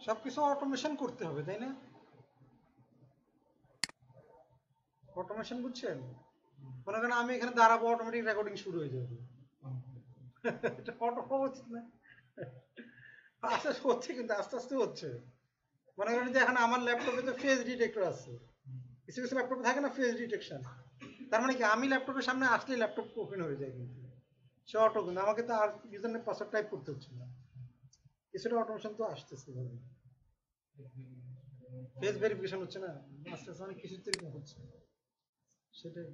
সবকিছু অটোমেশন করতে হবে, তাই না? অটোমেশন বুঝছেন? মনে করেন আমি এখানে দাঁড়াবো, অটোমেটিক রেকর্ডিং শুরু হয়ে যাবে। এটা অটো হচ্ছে না, আস্তে আস্তে হচ্ছে, কিন্তু আস্তে আস্তে হচ্ছে। মনে করেন যে এখন আমার ল্যাপটপে তো ফেস ডিটেক্টর আছে, কিছু কিছু ল্যাপটপে থাকে না ফেস ডিটেকশন। তার মানে কি আমি ল্যাপটপের সামনে আসলেই ল্যাপটপ ওপেন হয়ে যায়, কিন্তু সে অটো, কিন্তু আমাকে তো আর ইউজার নেম পাসওয়ার্ড টাইপ করতে হচ্ছে না। কিছুটা অটোমেশন তো আসতেছে, ফেস ভেরিফিকেশন হচ্ছে না, আস্তে আস্তে অনেক কিছু তৈরি হচ্ছে, সেটাই।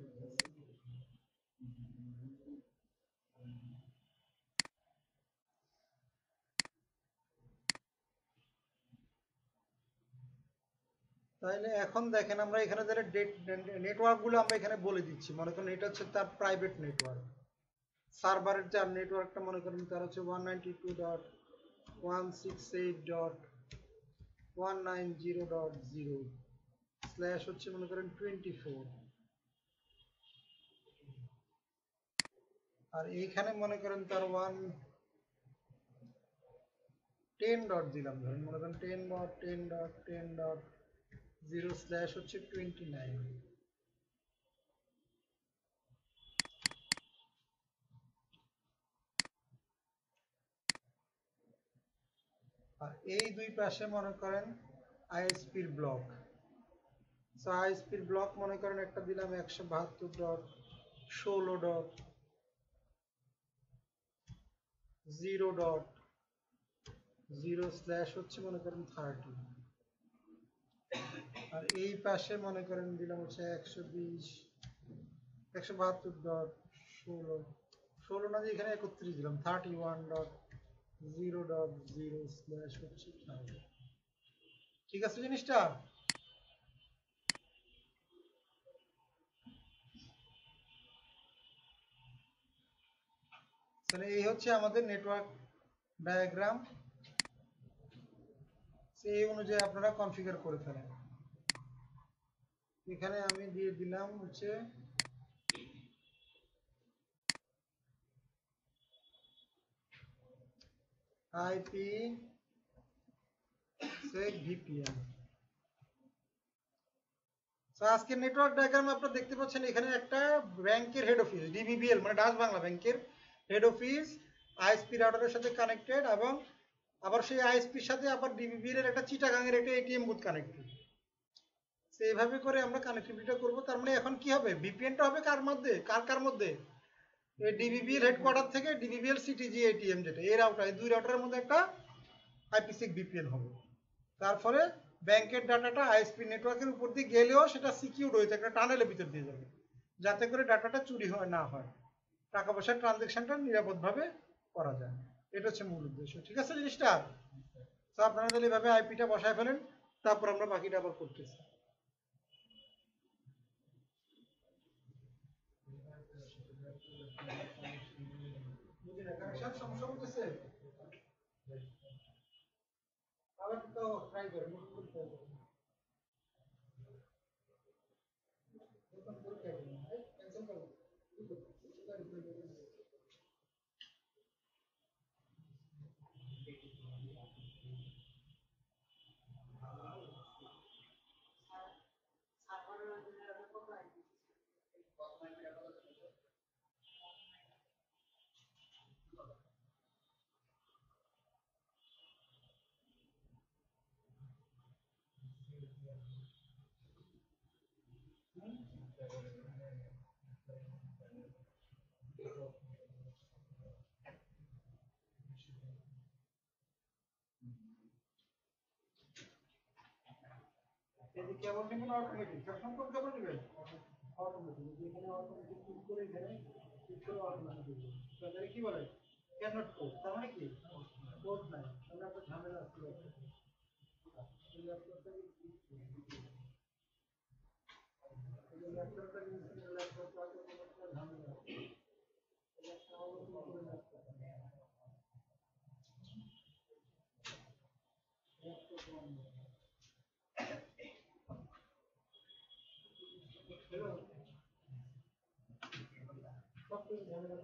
তাহলে এখন দেখেন আমরা এখানে যারা নেটওয়ার্ক গুলো আমরা এখানে বলে দিচ্ছি, মনে করেন এটা হচ্ছে তার প্রাইভেট নেটওয়ার্ক। সার্ভারের যার নেটওয়ার্কটা মনে করেন তার হচ্ছে 192.168.190.0 স্ল্যাশ হচ্ছে মনে করেন 24। আর এইখানে মনে করেন তার 110 ডট দিলাম, ধরেন মনে করেন 10.10.10.0 স্ল্যাশ হচ্ছে 29। আর এই দুই পাশে মনে করেন আইএসপির ব্লক। সো আইএসপির ব্লক মনে করেন একটা দিলাম 172.16.0.0 স্ল্যাশ হচ্ছে মনে করেন 30। আর এই পাশে মনে করেন দিলাম হচ্ছে 172.16, 16 না দিয়ে এখানে 31 দিলাম, 31.0.0 স্ল্যাশ হচ্ছে 30। ঠিক আছে জিনিসটা? তাহলে এই হচ্ছে আমাদের নেটওয়ার্ক ডায়াগ্রাম, সেই অনুযায়ী আপনারা কনফিগার করে ফেলেন। এখানে আমি দিয়ে দিলাম হচ্ছে আইপি সেক ভিপিএন। আজকের নেটওয়ার্ক ডায়াগ্রামে আপনারা দেখতে পাচ্ছেন এখানে একটা ব্যাংকের হেড অফিস, ডিবিবিএল মানে ডাচ বাংলা ব্যাংকের হেড অফিস আইএসপি রাউটারের সাথে কানেক্টেড, এবং আবার সেই আইএসপির সাথে আবার ডিবিবিএল এর একটা চিটাগাংয়ের একটা এটিএম বুথ কানেক্টেড। এইভাবে করে আমরা কানেক্টিভিটিটা করব। তার মানে এখন কি হবে, ভিপিএনটা হবে কার মধ্যে, কার কার মধ্যে, এই ডিবিবিএল হেডকোয়ার্টার থেকে ডিবিবিএল সিটিজি এটিএম, যেটা এই রাউটার, এই দুই রাউটারের মধ্যে একটা আইপিসিক ভিপিএন হবে। তার ফলে ব্যাংকের ডাটাটা আইএসপি নেটওয়ার্কের উপর দিয়ে গেলেও সেটা সিকিউরড হয়ে একটা টানেলের ভিতর দিয়ে যাবে, যাতে করে ডাটাটা চুরি হয় না হয়, টাকা পয়সার ট্রানজেকশনটা নিরাপদভাবে করা যায়। এটা হচ্ছে মূল উদ্দেশ্য। ঠিক আছে জিনিসটা? তো আপনারা তাহলে এভাবে আইপিটা বসায় ফেলেন, তারপর আমরা বাকিটা আবার করতেছি। সমস্যা করতেছে, আবার তো ট্রাই করেন, যদি কেবল নেবেন অটোমেটিক, সবসময় কোন কেবল নেবেন অটোমেটিক, যেখানে অটোমেটিক ক্লিক করে এখানে ক্লিক করে অটোমেটিক দিবেন। তাহলে কি বলে ক্যানট কোড, তার মানে কি কোড নাই, তাহলে আপনার ঝামেলা আছে। ল্যাপটপটা ল্যাপটপটা ল্যাপটপটা ঝামেলা আছে। সব কিছু ঝামেলা।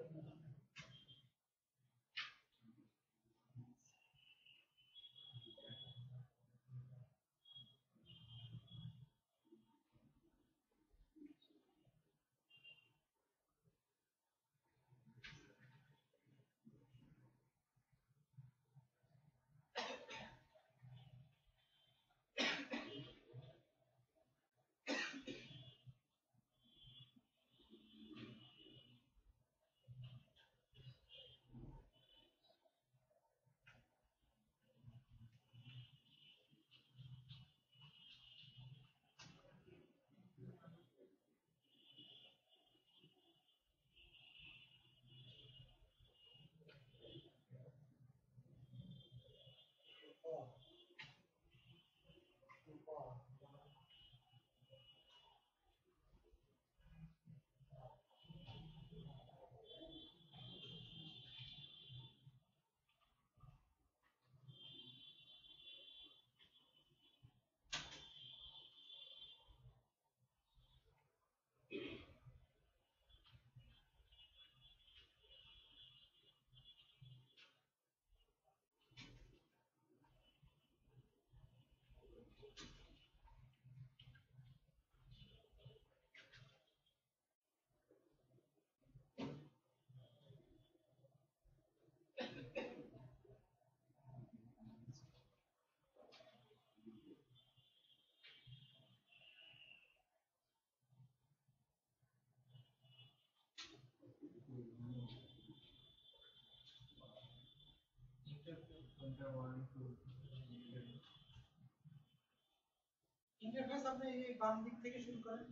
ইন্টারফেস আপনি এই বাম দিক থেকে শুরু করেন।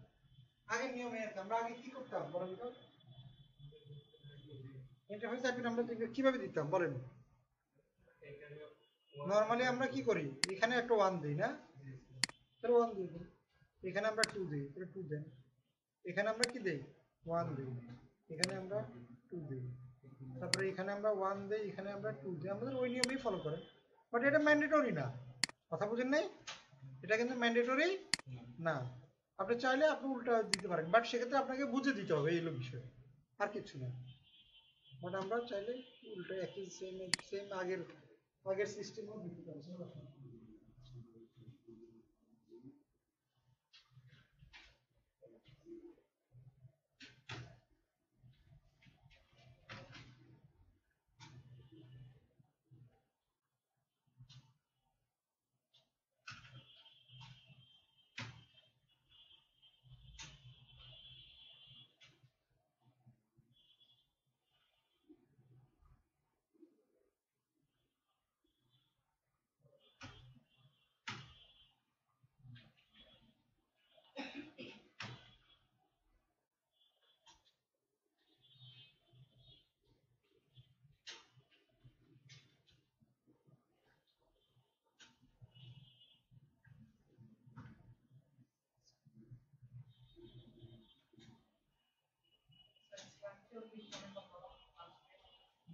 আগে নিয়মে আমরা আগে কি করতাম বলেন তো? ইন্টারফেস আইপি আমরা কিভাবে দিতাম বলেন? নরমালি আমরা কি করি, এখানে একটা 1 দিই না, তাহলে 1 দিই, এখানে আমরা 2 দিই, তাহলে 2 দেন, এখানে আমরা কি দেই 1 দিই, এখানে আমরা 2 দিই, তারপরে এখানে আমরা 1 দিই, এখানে আমরা 2 দিই, আমাদের ওই নিয়মেই ফলো করে। বাট এটা ম্যান্ডেটরি না, কথা বুঝেন নাই? এটা কিন্তু ম্যান্ডেটরি না, আপনি চাইলে আপনি উল্টা দিতে পারেন, বাট সেক্ষেত্রে আপনাকে বুঝে দিতে হবে এই হলো বিষয়, আর কিছু না। বাট আমরা চাইলে উল্টা একই সেম সেম আগের আগের সিস্টেমও দিতে পারি।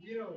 জিরো।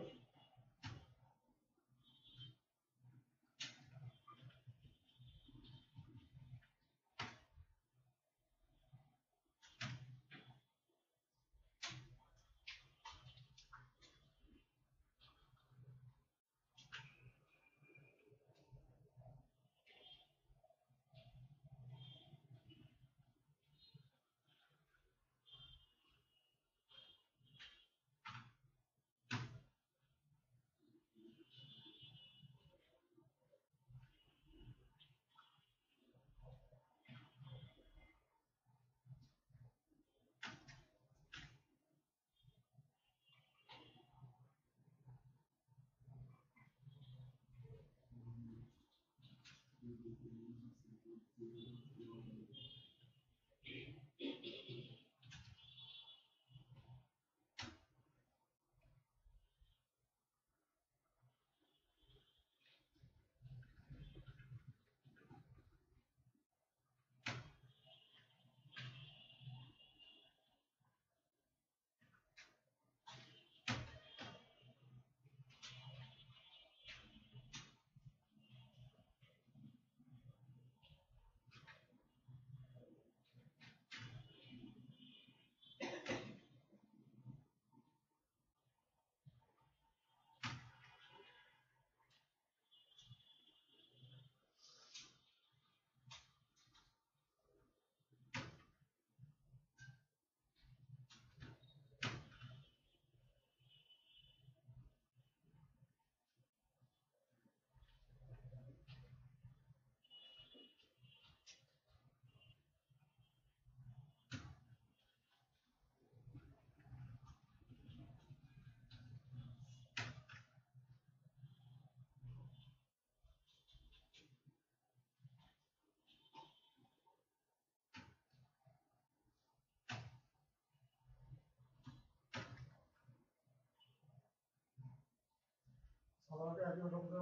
আমাকে আগে শব্দ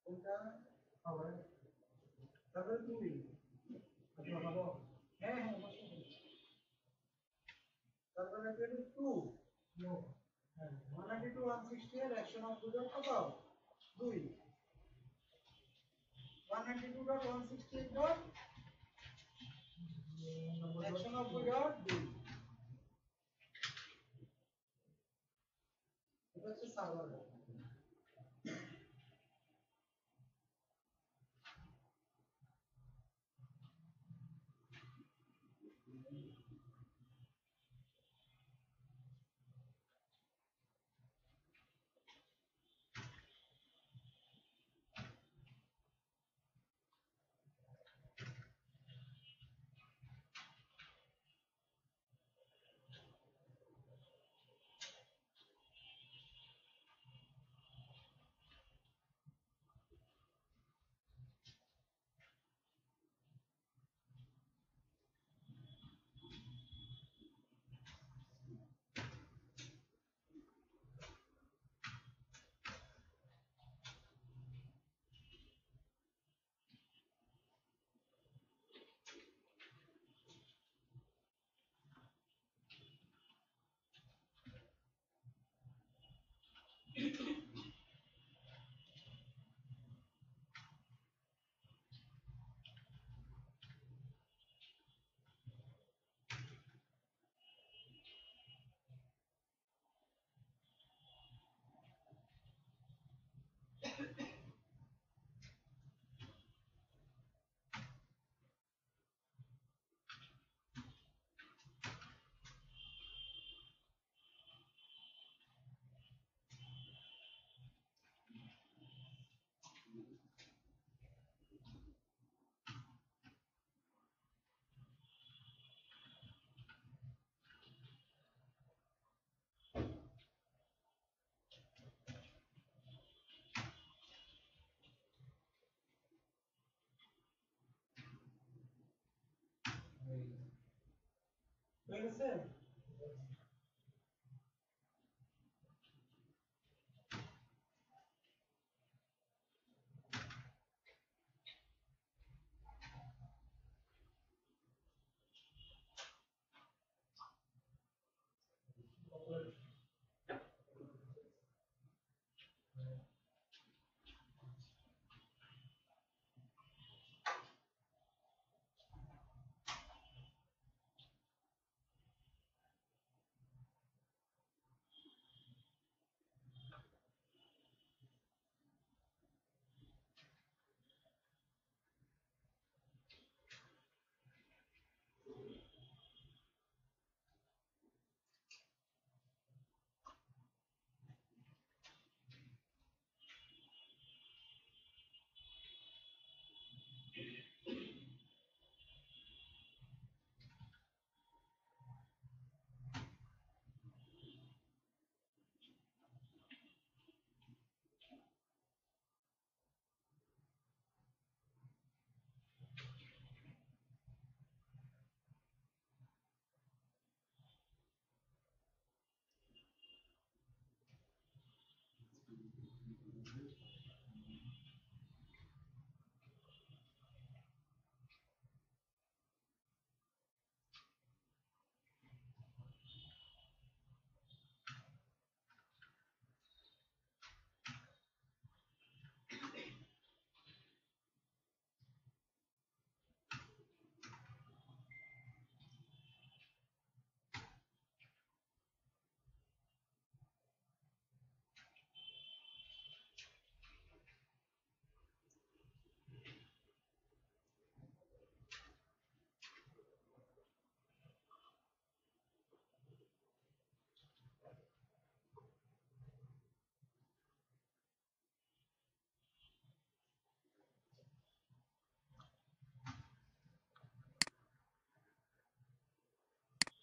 কোনটা হবে, তারপরে তুমি আগে বানাবো। হ্যাঁ হ্যাঁ অবশ্যই। তারপরে পেল 2 নো, হ্যাঁ 192 160 এর 190 ডট কত 2, 192.168 ডট 190 ডট 2, এটা হচ্ছে সার্ভার।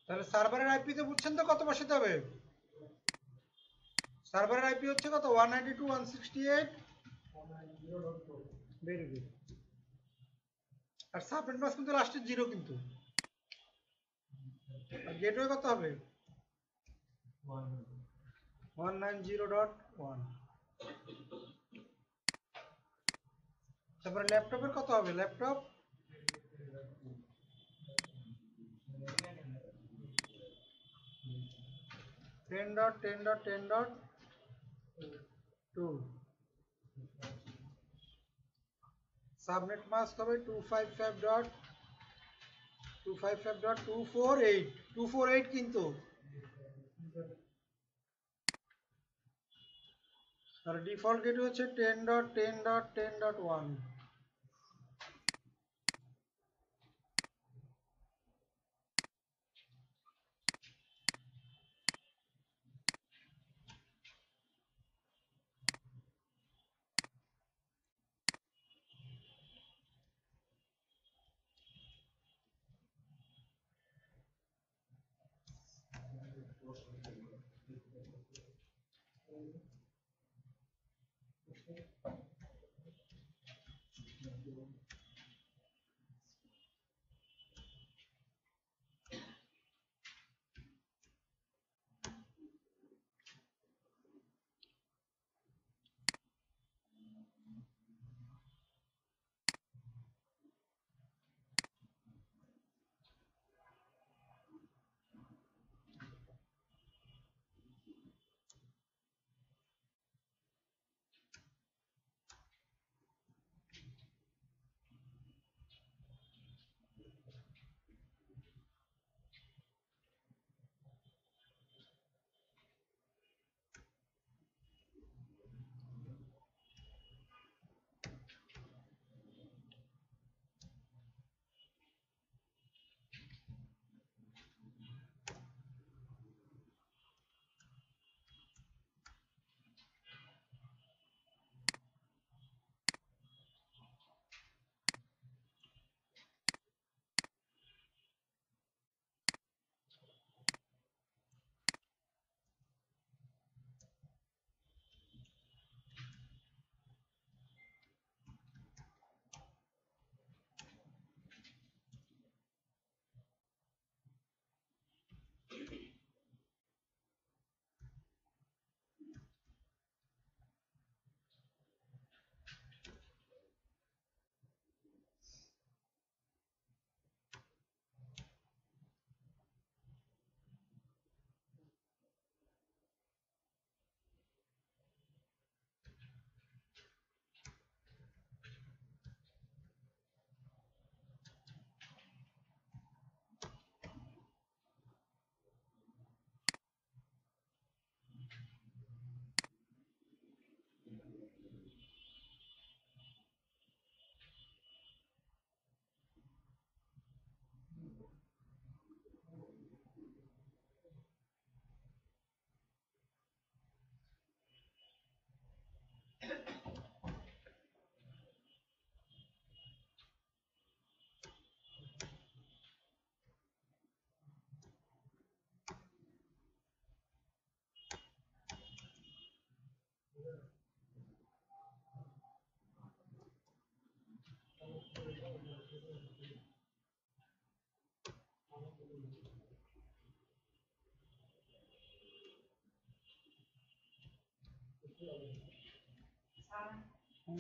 তাহলে সার্ভারের আইপি তে বুঝছেন তো কত বসাতে হবে? সার্ভারের আইপি হচ্ছে কত? 192.168. Very good. আর সাবনেট মাস্ক কিন্তু লাস্টে 0 কিন্তু। আর গেটওয়ে কত হবে? 190.1। তারপরে ল্যাপটপের কত হবে? ল্যাপটপ 10.10.10.2। সাবনেট মাস্ক হবে 255.255.248। 248 কিন্তু। আর ডিফল্ট গেট হচ্ছে 10.10.10.1।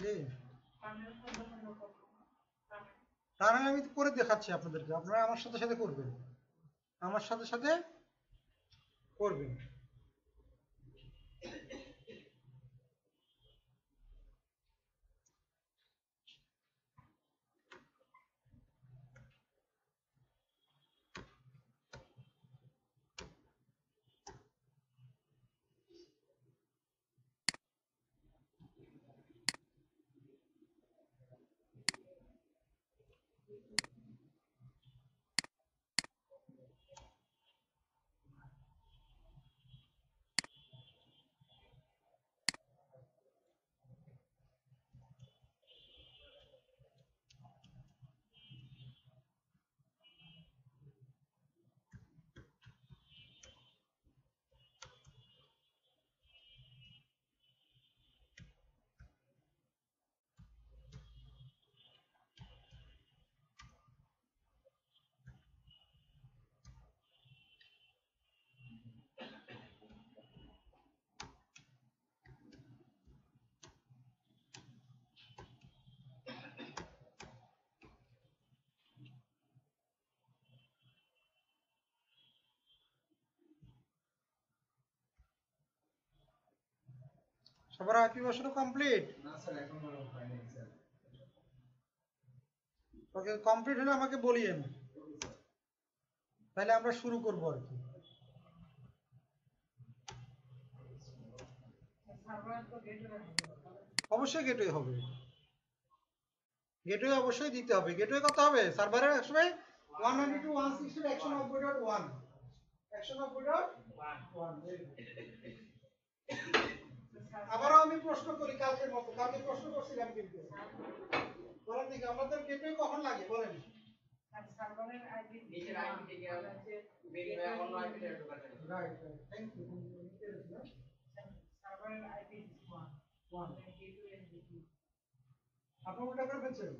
জি, তার আমি করে দেখাচ্ছি আপনাদেরকে, আপনারা আমার সাথে সাথে করবেন, আমার সাথে সাথে করবেন। সবার আইপি বসানো কমপ্লিট? না স্যার এখনো হয়নি স্যার। ওকে, কমপ্লিট হলে আমাকে বলিয়েন, তাহলে আমরা শুরু করবো আর কি। অবশ্যই গেটওয়ে হবে, গেটওয়ে অবশ্যই দিতে হবে। গেটওয়ে কত হবে সার্ভারের? আসলে 192.168.190.1 190.1। আবারও আমি প্রশ্ন করি কালকের মতো, কালকে প্রশ্ন করছিলাম কিন্তু, বলেন দেখি আমাদের গেটওয়ে কখন লাগে বলেন? সার্ভারের আইপি নিজের আইপি থেকে আছে বের হয়ে অন্য আইপি তে ঢোকা যায়। Right, thank you. সার্ভারের আইপি 1 গেটওয়ে আপনি ওটা করে ফেলছেন,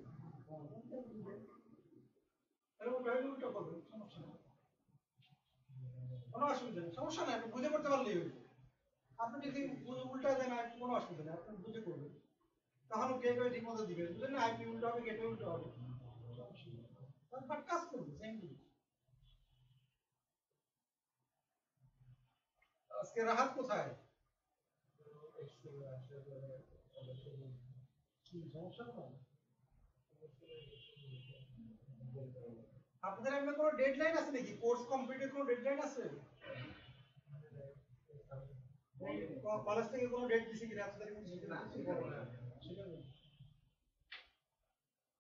তাহলে ওটা হলে উল্টো করবেন, সমস্যা নেই, কোনো অসুবিধা নেই, সমস্যা নেই, আপনি বুঝে করতে পারলেই হইল। আপনি যদি উল্টা দেন আর কোনো অসুবিধা নেই, আপনি বুঝে করবেন, তাহলে গেটওয়ে ঠিক মতো দিবেন, বুঝলেন না? আইপি উল্টো হবে, গেটওয়ে উল্টো হবে, বাট কাজ করবে সেম জিনিস। আজকে রাহাত কোথায়? কি সমস্যা কোথায়? আপনাদের এমনি কোনো ডেডলাইন আছে নাকি? কোর্স কমপ্লিটের কোনো ডেডলাইন আছে? কলেজ থেকে কোনো ডেট দিছে কিনা আপনাদের? না সেটা বলুন।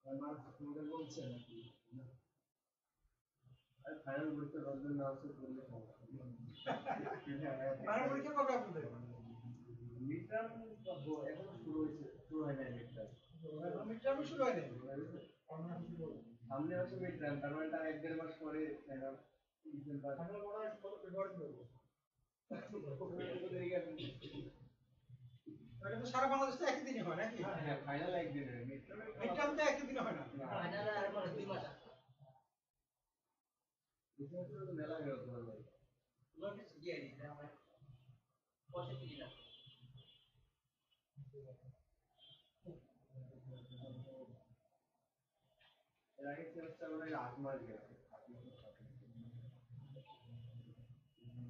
আমার আপনাদের বলছে নাকি না আর ফাইনাল পরীক্ষা 10 দিন না আছে বললে হবে। ফাইনাল পরীক্ষা কবে আপনাদের? মিডটার্ম এখনো শুরু হয় নাই মিডটার্ম। মিডটার্ম শুরু হয়নি। সামনে আছে মিডটার্ম, তার মানে তার 1-1.5 মাস পরে ফাইনাল। ডিসেম্বর ফাইনাল মনে হয় কত ফেব্রুয়ারিতে হবে। এটা তো সারা বাংলাদেশে একই দিনে হয় নাকি? হ্যাঁ ফাইনাল একদিনে, মিডটার্ম তো একই দিনে হয় না। ফাইনাল আর পরে 2 মাস আছে। ডিসেম্বরে তো মেলা গেল তোমার ভাই। লোক কিছু দিয়ে দিতে আমার পয়সা দিয়ে দাও। এর আগে সেমিস্টার মানে 8 মাস গেছে।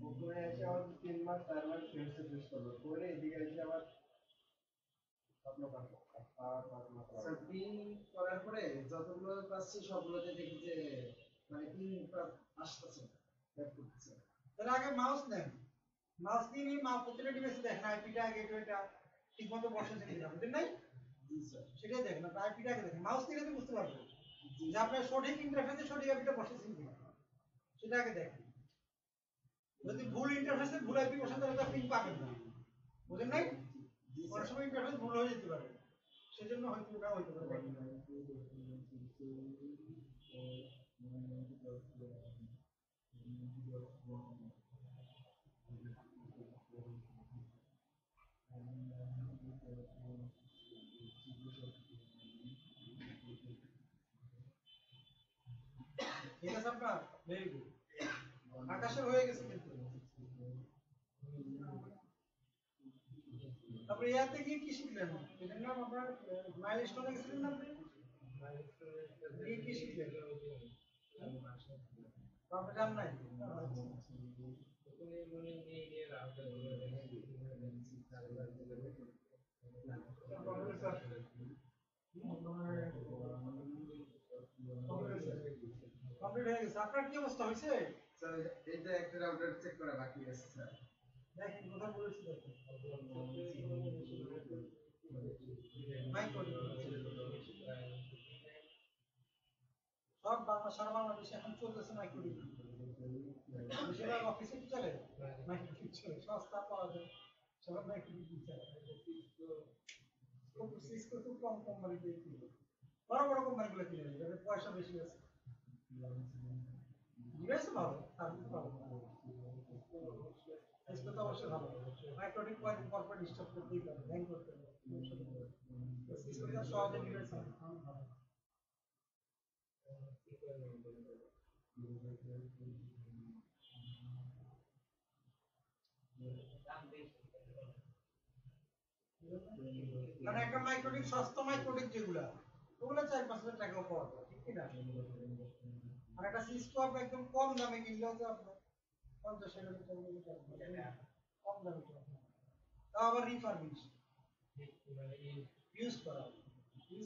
ওখানে এসে আবার 3 মাস 4 মাস সেমিস্টার শেষ করলো, করে এদিকে এসে আবার স্বপ্ন কাটলো। স্যার পিন করার পরে যতগুলো পাচ্ছি সবগুলোতে দেখি যে মানে পিন আসতেছে না, ব্যাক করতেছে। তাহলে আগে মাউস নেন, মাউস নিয়ে প্রতিটা ডিভাইসে দেখেন আইপিটা গেটওয়েটা ঠিকমতো বসেছে কিনা, বুঝলেন নাই? জি স্যার। সেটাই দেখেন, আপনার আইপিটা আগে দেখেন, মাউস নিলে তো বুঝতে পারবেন যে আপনার সঠিক ইন্টারফেসে সঠিক আইপিটা বসেছে কিনা, সেটা আগে দেখেন। যদি ভুল ইন্টারফেসে ভুল আইপি বসেন তাহলে তো পিন পাবেন না, বুঝলেন নাই? অনেক সময় ইন্টারফেস ভুল হয়ে যেতে পারে, সেজন্য হয়তো ওটা হইতে পারে। ঠিক আছে আপনার? Very good. আকাশের হয়ে গেছে কিন্তু। তারপরে ইয়াতে গিয়ে কি শিখলেন? এটার নাম আপনার মাইলস্টোনে গেছিলেন না আপনি? কি শিখলেন? আপনি জান নাই? কমপ্লিট হয়ে গেছে। আপনার কি অবস্থা হয়েছে? স্যার এটা একটা রাউটার চেক করা বাকি আছে স্যার। দেখেন কথা বলেছি দেখেন। মাইক করে সব বাংলা সারা বাংলাদেশে এখন চলতেছে মাইক্রোডিপ। বেশিরভাগ অফিসে কি চলে? মাইক্রোডিপ চলে। সস্তা পাওয়া যায় সব মাইক্রোডিপ চলে। সিসকো খুব কম কোম্পানিতে কিনে, বড় বড় কোম্পানিগুলো কিনে নেয়, যাদের পয়সা বেশি আছে। ডিভাইস ভালো, সার্ভিস ভালো, সিসকো তো অবশ্যই ভালো। মাইক্রোডিপ কর্পোরেট স্টক করতেই পারে, ব্যাংক করতে পারে, সিসকো তো সহজে ডিভাইস ভালো। মানে একটা মাইক্রোডিপ সস্তা মাইক্রোডিপ যেগুলা ওগুলো 4-5 হাজার টাকাও পাওয়া যায়, ঠিক না? আর একটা সিসকো আপনি একদম কম দামে কিনলেও তো আপনার 50,000 টাকা কম দামে কিনতে, তাও আবার রিফারবিশ ইউজ করা কিন্তু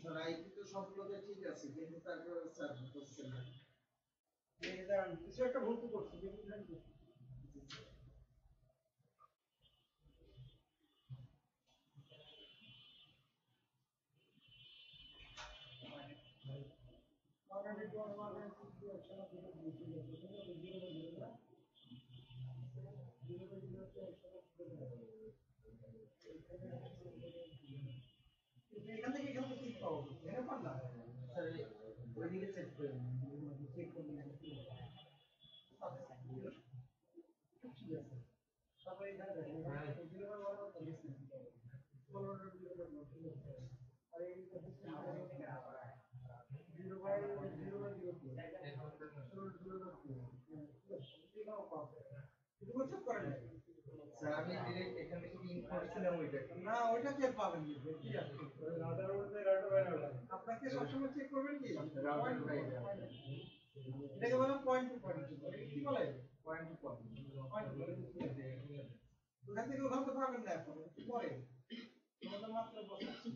স্যার আইপি তো সবগুলোতে ঠিক আছে কিন্তু তারপরে স্যার হচ্ছে না। এটা কিছু একটা ভুল তো করছি, এখান থেকে এখানে ঠিক পাবো, এখানে পারলাম স্যার ওইদিকে চেক করে চেক করবো ঠিক আছে। তারপরে এখানে দেখেন স্যার আমি ডিরেক্ট এখান থেকে পিন করছিলাম ওইটা না, ওইটা কে পাবেন আপনাকে সবসময় চেক করবেন কি এটাকে বলে পয়েন্ট টু পয়েন্ট, কি বলে পয়েন্ট টু পয়েন্ট। ওখান থেকে ওখানে তো পাবেন না, এখন পরে আমাদের মাত্র বসাচ্ছি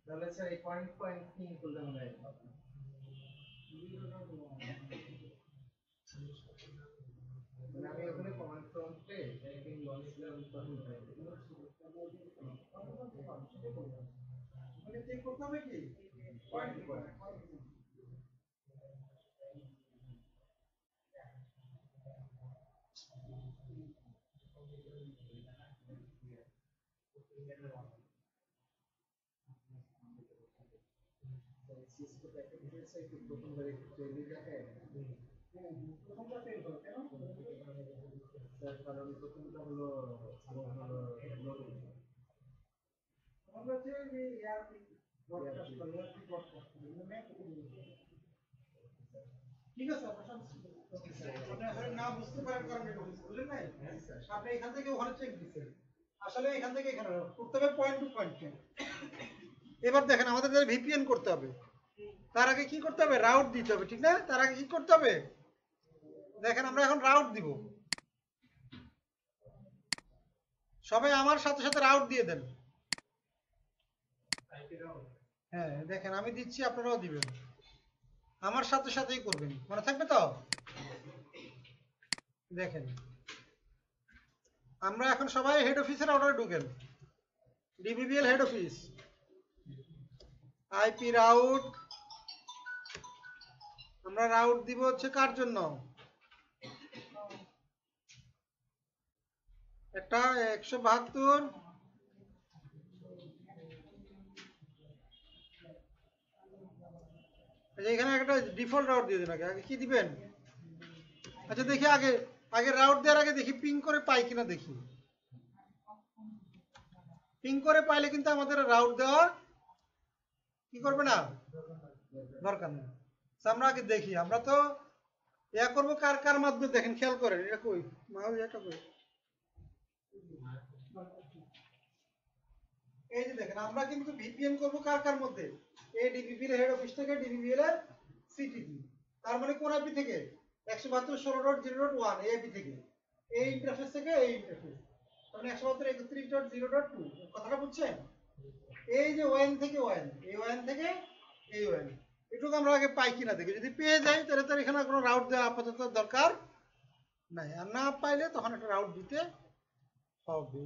তাহলে স্যার এই পয়েন্ট পয়েন্ট পিন করলে মনে হয় মানে আমি ওখানে কমান্ড প্রম্পটে পিন বলছিলাম তখন মানে চেক করতে হবে কি point to point. Cisco package একটু প্রথমবার একটু তৈরি দেখায় প্রথমটা ফেল হলো কেন? স্যার কারণ প্রথমটা হলো আমরা যে ইয়ারপি ব্রডকাস্ট করি, ইয়ারপি ব্রডকাস্ট করি মানে ঠিক আছে। আপনি আসলে না বুঝতে পারার কারণে এটা বুঝলেন নাই, আপনি এখান থেকে ওখানে চেক দিচ্ছেন, আসলে এখান থেকে এখানে করতে হবে পয়েন্ট টু পয়েন্ট। এবার দেখেন আমাদের ভিপিএন করতে হবে, তার আগে কি করতে হবে? রাউট দিতে হবে, ঠিক না? তার আগে কি করতে হবে? দেখেন আমরা এখন রাউট দিব, সবাই আমার সাথে সাথে রাউট দিয়ে দেন। হ্যাঁ দেখেন আমি দিচ্ছি, আপনারাও দিবেন, আমার সাথে সাথেই করবেন, মনে থাকবে তো? দেখেন আমরা এখন সবাই হেড অফিসের অর্ডারে ঢুকেন, DBBL head office IP route. আমরা রাউট দিব হচ্ছে কার জন্য? একটা 172 এখানে একটা ডিফল্ট রাউট দিয়ে দেন। আগে কি দিবেন? আচ্ছা দেখি আগে আগে রাউট দেওয়ার আগে দেখি পিং করে পাই কিনা দেখি। পিং করে পাইলে কিন্তু আমাদের রাউট দেওয়া কি করবে না, দরকার নেই। আমরা আগে দেখি, আমরা তো ইয়া করবো কার কার মাধ্যমে, দেখেন খেয়াল করেন এটা কই মাউস এটা কই, এই যে দেখেন আমরা কিন্তু ভিপিএন করবো কার কার মধ্যে, এই ডিবিপিএল হেড অফিস থেকে ডিবিপিএল এর সিটিপি, তার মানে কোন আইপি থেকে 172.16.0.1 এই আইপি থেকে, এই ইন্টারফেস থেকে এই ইন্টারফেস, মানে 172.31.0.2 কথাটা বুঝছেন? এই যে ওয়ান থেকে ওয়ান, এই ওয়ান থেকে এই ওয়ান, এটুকু আমরা আগে পাই কিনা দেখি, যদি পেয়ে যাই তাহলে তো এখানে কোনো রাউট দেওয়া আপাতত দরকার নাই, আর না পাইলে তখন একটা রাউট দিতে হবে।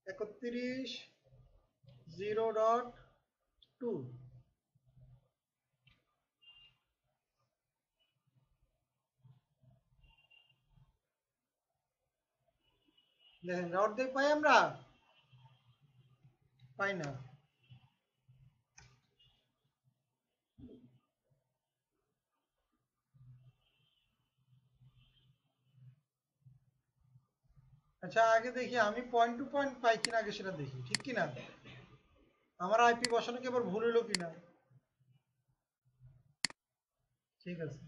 31.0.2 দেখেন রাউট দিয়ে পাই, আমরা পাই না। আচ্ছা আগে দেখি আমি পয়েন্ট টু পয়েন্ট পাই কিনা, আগে সেটা দেখি ঠিক কিনা, আমার আইপি বসানো কি আবার ভুল হইলো কিনা। ঠিক আছে,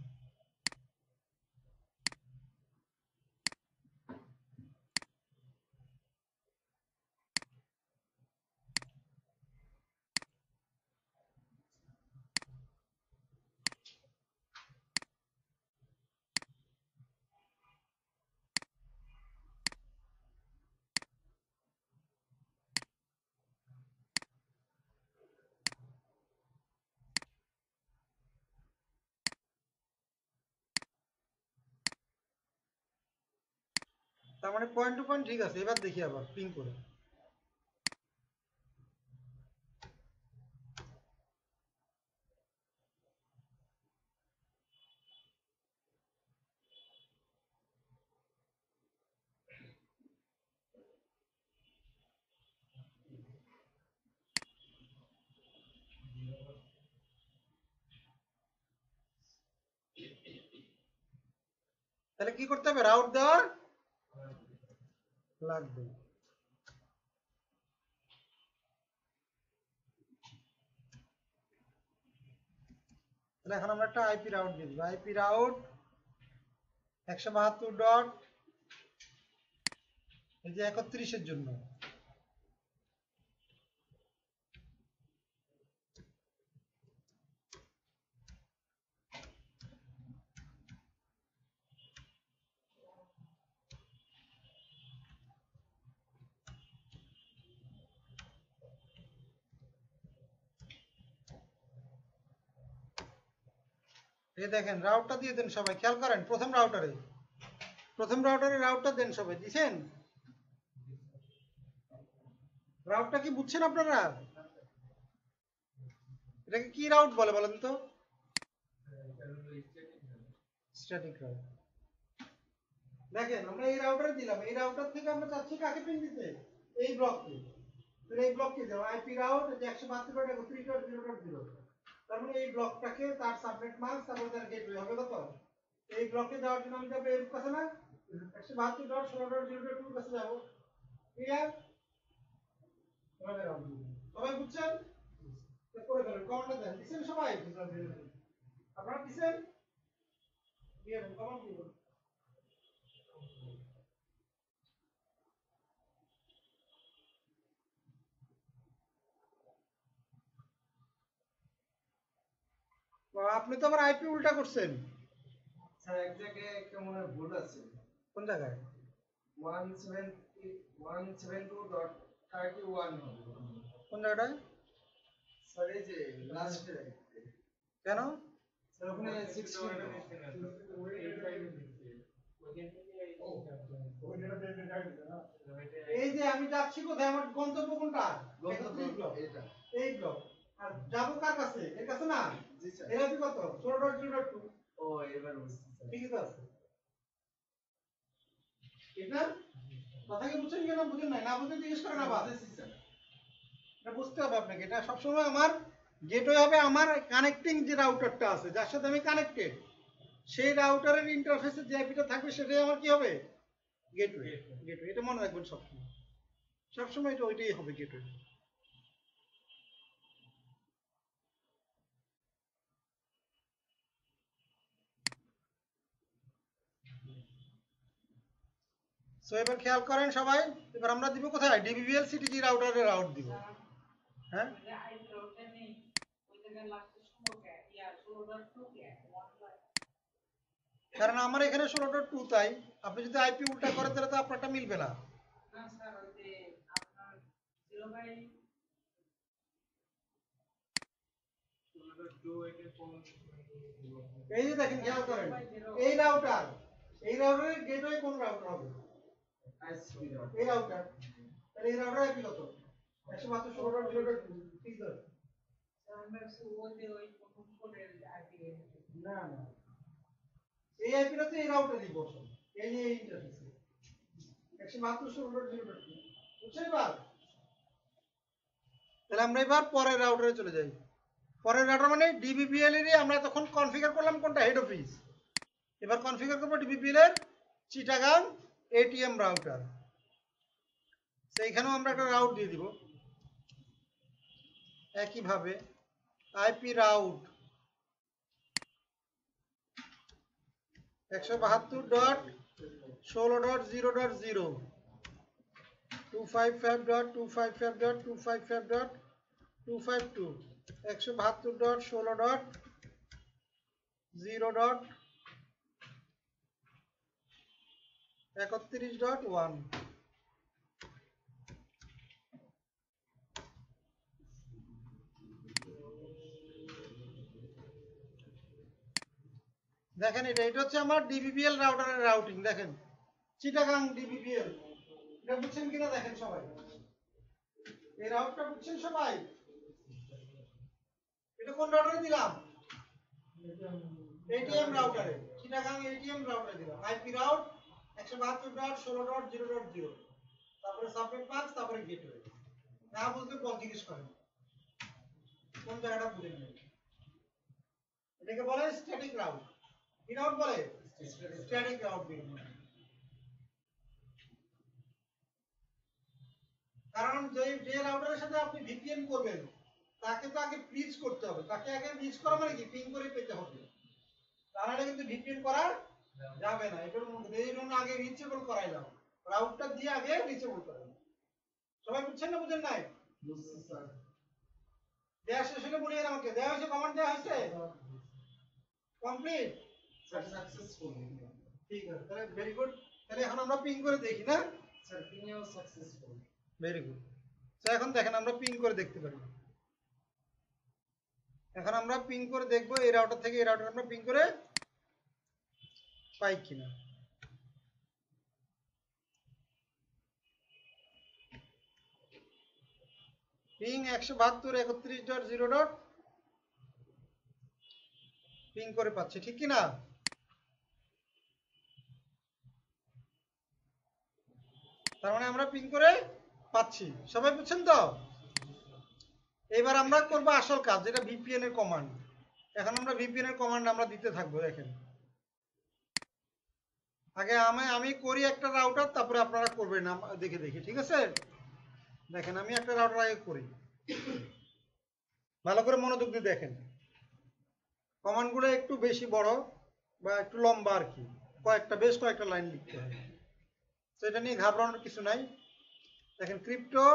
তার মানে পয়েন্ট টু পয়েন্ট ঠিক আছে। এবার দেখি আবার পিং করে, তাহলে কি করতে হবে, রাউট দেওয়া লাগবে। তাহলে এখন আমরা একটা আইপি রাউট দিয়ে দিব, আইপি রাউট 172 ডট এই যে 31 এর জন্য, এই দেখেন রাউটটা দিয়ে দেন সবাই, খেয়াল করেন প্রথম রাউটারে রাউটটা দেন সবাই, দিছেন? রাউটটা কি বুঝছেন আপনারা? এটাকে কি রাউট বলে বলেন তো? Static route. দেখেন আমরা এই রাউটারে দিলাম, এই রাউটার থেকে আমরা চাচ্ছি কাকে পিন দিতে, এই ব্লককে, তাহলে এই ব্লককে দেব আইপি রাউট 172.31.0.0, তার মানে এই ব্লকটাকে তার সাবনেট মাস্ক তারপর তার গেটওয়ে হবে কত, এই ব্লকে যাওয়ার জন্য আমি যাবো এর কাছে না, 172.16.0.2 কাছে যাব। ক্লিয়ার? সবাই বুঝছেন? করে ফেলেন, কমান্ডটা দেন, দিছেন সবাই? আপনারা দিছেন? দিয়ে দেন, কমান্ড দিবেন। আপনি তো আবার আইপি উল্টা করছেন। স্যার এক জায়গায় একটা মনে হয় ভুল আছে। কোন জায়গায়? 172.31 হবে। কোন জায়গাটায়? স্যার এই যে লাস্টে কেন? স্যার ওখানে 16 এই যে আমি যাচ্ছি কোথায়, আমার গন্তব্য কোনটা? এটা এই ব্লক। আর যাবো কার কাছে? এর কাছে না? জি স্যার। এর আইপি কত? 16.0.2। ও এবার বুঝছি স্যার। ঠিকই তো আছে। এটা কথা কি বুঝছেন কিনা বুঝেন নাই? না বুঝতে জিজ্ঞেস করেন আবার। বুঝেছি স্যার। এটা বুঝতে হবে আপনাকে, এটা সবসময় আমার গেটওয়ে হবে আমার কানেক্টিং যে রাউটারটা আছে যার সাথে আমি কানেক্টেড, সেই রাউটারের ইন্টারফেসে যে আইপিটা থাকবে সেটাই আমার কি হবে, গেটওয়ে। গেটওয়ে এটা মনে রাখবেন সবসময়। সবসময় এটা ওইটাই হবে গেটওয়ে। সো এবার খেয়াল করেন সবাই, এবার আমরা দিব কোথায়, ডিবিবিএল সিটিজি রাউটারে রাউট দিব। হ্যাঁ কারণ আমার এখানে 16.2, তাই আপনি যদি আইপি উল্টা করেন তাহলে তো আপনারটা মিলবে না। এই যে দেখেন খেয়াল করেন, এই রাউটারের গেটওয়ে কোন রাউটার হবে, এই রাউটার, তাহলে এই রাউটার আইপি কত, 172.16.0.2 ঠিক আছে। না না, এই আইপিটা তো এই রাউটারই বসে, এই যে এই ইন্টারফেসে 172.16.0.2 বুঝছেন এবার। তাহলে আমরা এবার পরের রাউটারে চলে যাই। পরের রাউটার মানে ডিবিবিএল এরই আমরা তখন কনফিগার করলাম কোনটা, হেড অফিস। এবার কনফিগার করব ডিবিবিএল এর চিটাগাং এটিএম রাউটার। সেইখানেও আমরা একটা রাউট দিয়ে দিব একইভাবে, আইপি রাউট 172.16.0.0 255.255.255.252 172.16.0.31.1 দেখেন এটা হচ্ছে আমার ডিবিবিএল রাউটারের রাউটিং। দেখেন চিটাগাং ডিবিবিএল, এটা বুঝছেন কিনা দেখেন সবাই, এই রাউটটা বুঝছেন সবাই, এটা কোন রাউটারে দিলাম, এটিএম রাউটারে, চিটাগাং এটিএম রাউটারে দিলাম আইপি রাউট 172.16.0.0, তারপরে সাবনেট 5, তারপরে গেটওয়ে। না বুঝলে বল জিজ্ঞেস করেন কোন জায়গাটা বুঝে নেবেন। এটাকে বলে স্ট্যাটিক রাউট। কি রাউট বলে, স্ট্যাটিক রাউট বলে। কারণ যে রাউটারের সাথে আপনি ভিপিএন করবেন তাকে তো আগে ব্রিজ করতে হবে, তাকে আগে ব্রিজ করা মানে কি, পিং করে পেতে হবে, তাহলে কিন্তু ভিপিএন করা যাবে না। এটার মধ্যে এই জন্য আগে রিচেবল করাইলাম, রাউটটা দিয়ে আগে রিচেবল করাইলাম। সবাই বুঝছেন না বুঝেন নাই? বুঝছি স্যার। দেয়া শেষ হলে বলে আমাকে দেওয়া হয়েছে, কমান্ড দেওয়া হয়েছে, কমপ্লিট স্যার সাকসেসফুল। ঠিক আছে, তাহলে ভেরি গুড। তাহলে এখন আমরা পিং করে দেখি না, স্যার পিংও সাকসেসফুল। Very good. তো এখন দেখেন আমরা পিং করে দেখতে পারি। এখন আমরা পিং করে দেখবো এই রাউটার থেকে এই রাউটার আমরা পিং করে পাই কিনা। পিং 172.31.0. পিং করে পাচ্ছি, ঠিক কিনা? তার মানে আমরা পিং করে পাচ্ছি, সবাই বুঝছেন তো? এবার আমরা করব আসল কাজ, যেটা ভিপিএন এর কমান্ড। এখন আমরা ভিপিএন এর কমান্ড আমরা দিতে থাকবো। দেখেন আগে আমি করি একটা রাউটার, তারপরে আপনারা করবেন দেখে দেখে, ঠিক আছে? দেখেন আমি একটা রাউটার আগে করি, ভালো করে মনোযোগ দিয়ে দেখেন। কমান্ডগুলো একটু বেশি বড় বা একটু লম্বা আর কি, বেশ কয়েকটা লাইন লিখতে হয়, সেটা নিয়ে ঘাবড়ানোর কিছু নাই। দেখেন crypto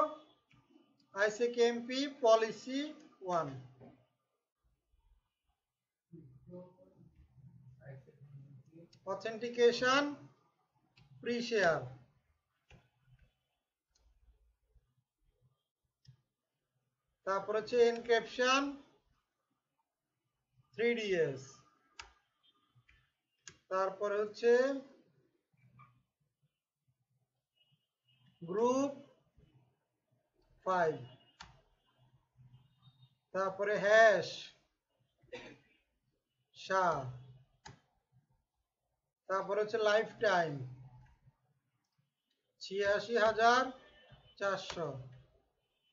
ICKMP policy 1, authentication pre share, তারপর হচ্ছে এনক্রিপশন 3DS, তারপরে হচ্ছে গ্রুপ 5, তারপরে হ্যাশ সা, তারপরে হচ্ছে লাইফ টাইম 86,400।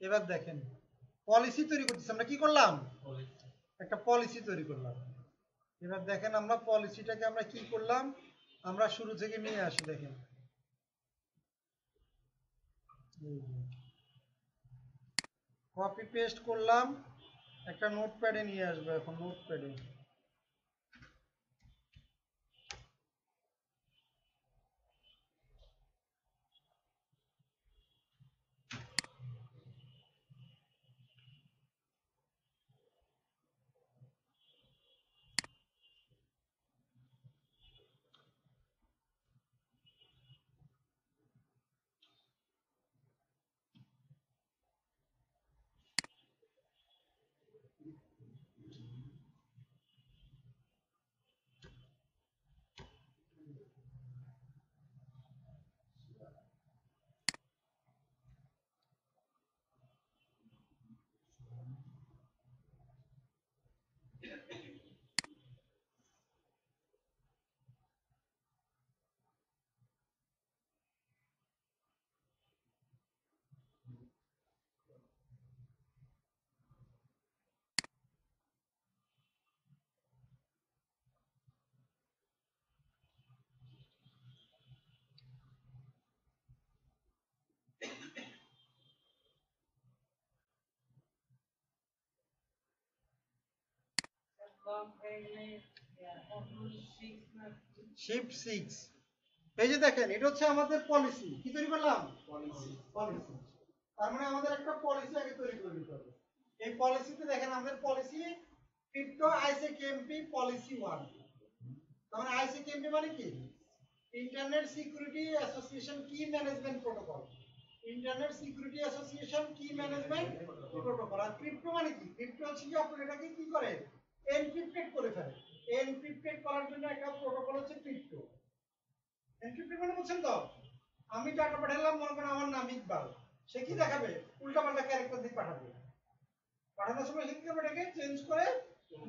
এবার দেখেন পলিসি তৈরি করতেছি আমরা, কি করলাম, একটা পলিসি তৈরি করলাম। এবার দেখেন আমরা পলিসিটাকে আমরা কি করলাম, আমরা শুরু থেকে নিয়ে আসি। দেখেন কপি পেস্ট করলাম, একটা নোটপ্যাডে নিয়ে আসবো এখন, নোটপ্যাডে। শিফট 6, এই যে দেখেন এটা হচ্ছে আমাদের পলিসি। কি তৈরি করলাম? পলিসি। পলিসি। তার মানে আমাদের একটা পলিসি আগে তৈরি করে নিতে হবে। এই পলিসিতে দেখেন আমাদের পলিসি ক্রিপ্টো আইসিকেএমপি পলিসি 1। তার মানে আইসিকেএমপি মানে কি? ইন্টারনেট সিকিউরিটি অ্যাসোসিয়েশন কি management protocol. Internet security association কি ম্যানেজমেন্ট প্রোটোকল। আর ক্রিপ্টো মানে কি? ক্রিপ্টো হচ্ছে কি আপনার এটাকে কি করে এনক্রিপ্টেড করে ফেলে। এনক্রিপ্টেড করার জন্য একটা প্রোটোকল হচ্ছে ক্রিপ্টো। এনক্রিপ্টেড মানে বুঝছেন তো? আমি ডাটা পাঠালাম, মনে করেন আমার নাম ইকবাল, সে কি দেখাবে? উল্টাপাল্টা ক্যারেক্টার দিয়ে পাঠাবে। পাঠানোর সময় কি করবে? এটাকে চেঞ্জ করে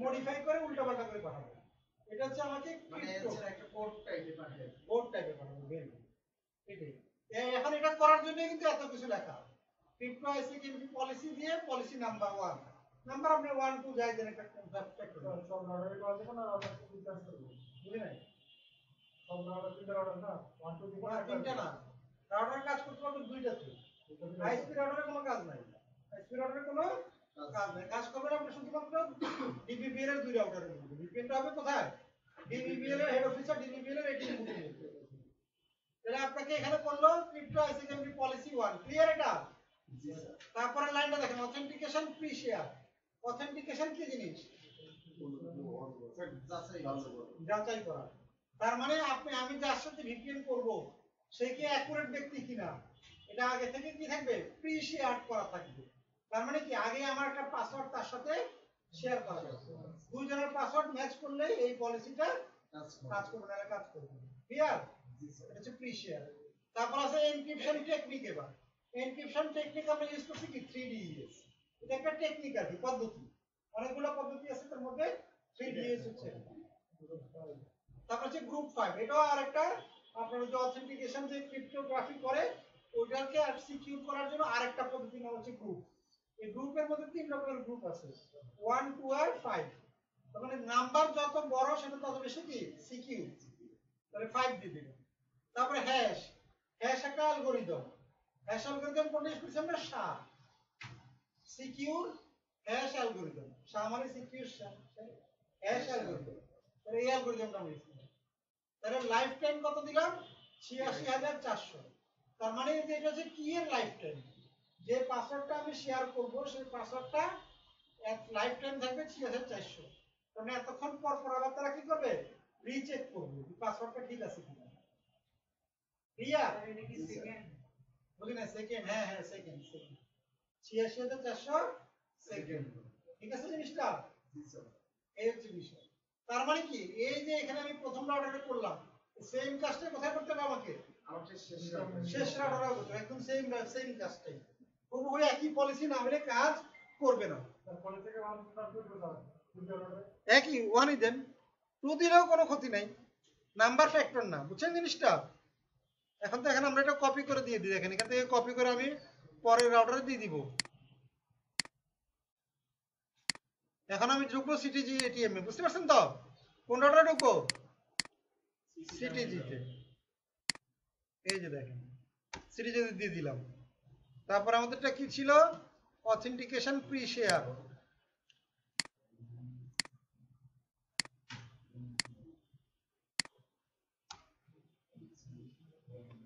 মডিফাই করে উল্টাপাল্টা করে পাঠাবে। এটা হচ্ছে আমাকে মানে একটা কোড টাইপে পাঠায়। কোড টাইপে পাঠাবে। Very good. এটাই। এখন এটা করার জন্য কিন্তু এত কিছু লেখা। ক্রিপ্টো আইসিকেএমপি পলিসি দিয়ে পলিসি নাম্বার 1, নাম্বার আপনি 1 2 যাই দেন, একটা কনসেপ্ট সব অর্ডারে করা যাবে না, আমরা কি কাজ করব বুঝলি না? সব অর্ডার তিনটা অর্ডার না, 1 2 3 না, তিনটা না। রাউটার কাজ করতে পারবে দুইটাতে। আইএসপি রাউটারে কোনো কাজ নাই। আইএসপি রাউটারে কোনো কাজ নাই। কাজ করবেন আপনি শুধুমাত্র ডিবিবিএল এর দুই রাউটারের মধ্যে। ভিপিএনটা হবে কোথায়? ডিবিবিএল এর হেড অফিসার, ডিবিবিএল এর এটিএম বুথে। তাহলে আপনাকে এখানে করলো ক্রিপ্টো আইসিকেএমপি পলিসি 1। ক্লিয়ার এটা? জি স্যার। তারপরে লাইনটা দেখেন, অথেন্টিকেশন প্রি শেয়ার। অথেন্টিকেশন কি জিনিস? যাচাই করা। তার মানে আমি যার সাথে ভিপিএন করব সে কি অ্যাকুরেট ব্যক্তি কিনা এটা আগে থেকে কি থাকবে? প্রি শেয়ার করা থাকবে। তার মানে কি আগে আমার একটা পাসওয়ার্ড তার সাথে শেয়ার করা যাবে। দুইজনের পাসওয়ার্ড ম্যাচ করলে এই পলিসিটা কাজ করবে, না কাজ করবে। ক্লিয়ার? এটা হচ্ছে প্রি শেয়ার। তারপর আছে এনক্রিপশন টেকনিক। এবার এনক্রিপশন টেকনিক আমরা ইউজ করছি কি 3DES। এটা একটা টেকনিক আর কি, পদ্ধতি। অনেকগুলো পদ্ধতি আছে, তার মধ্যে 3DES হচ্ছে। তারপর হচ্ছে গ্রুপ 5। এটাও আরেকটা আপনার যে অথেন্টিকেশন যে ক্রিপ্টোগ্রাফি করে ওইটাকে আর সিকিউর করার জন্য আরেকটা পদ্ধতি নাম হচ্ছে গ্রুপ। এই গ্রুপের মধ্যে 3 রকমের গ্রুপ আছে, 1 2 আর 5। তার মানে নাম্বার যত বড় সেটা তত বেশি কি সিকিউর। তাহলে 5 দিয়ে দিবেন। তারপরে হ্যাশ। হ্যাশ একটা অ্যালগরিদম। হ্যাশ অ্যালগরিদম কোনটা ইউজ করছি আমরা? SHA, secure hash algorithm. SHA মানে সিকিউর হ্যাশ অ্যালগরিদম। তাহলে এই অ্যালগরিদমটা আমরা ইউজ করি। তাহলে লাইফ টাইম কত দিলাম? 86400। তার মানে এটা হচ্ছে কি এর লাইফ টাইম। যে পাসওয়ার্ডটা আমি শেয়ার করব সেই পাসওয়ার্ডটা এক লাইফ টাইম থাকবে 6400। তার মানে এতক্ষণ পর পর আবার তারা কি করবে? রিচেক করবে পাসওয়ার্ডটা ঠিক আছে কিনা। ক্লিয়ার? এটা কি সেকেন্ড? বুঝলি না? সেকেন্ড। হ্যাঁ হ্যাঁ সেকেন্ড। 86400 সেকেন্ড। ঠিক আছে জিনিসটা? জি স্যার। এই হচ্ছে বিষয়। তার মানে কি এই যে এখানে আমি প্রথম রাউটারে করলাম, সেম কাজটা কোথায় করতে হবে আমাকে? আমাকে শেষ রাউটারে করতে হবে। একদম সেম কাজটাই। হুবহু একই পলিসি না হলে কাজ করবে না। তারপরে থেকে একই 1ই দেন, 2 দিলেও কোনো ক্ষতি নাই। নাম্বার ফ্যাক্টর না, বুঝছেন জিনিসটা? এখন দেখেন আমরা এটা কপি করে দিয়ে দিই। দেখেন এখান থেকে কপি করে আমি পরের রাউটারে দিয়ে দিব। এখন আমি ঢুকবো সিটিজি এটিএম এ। বুঝতে পারছেন তো? কোন রাউটারে ঢুকবো? সিটিজি তে। এই যে দেখেন সিটিজি দিয়ে দিলাম। তারপর আমাদেরটা কি ছিল? Authentication pre share.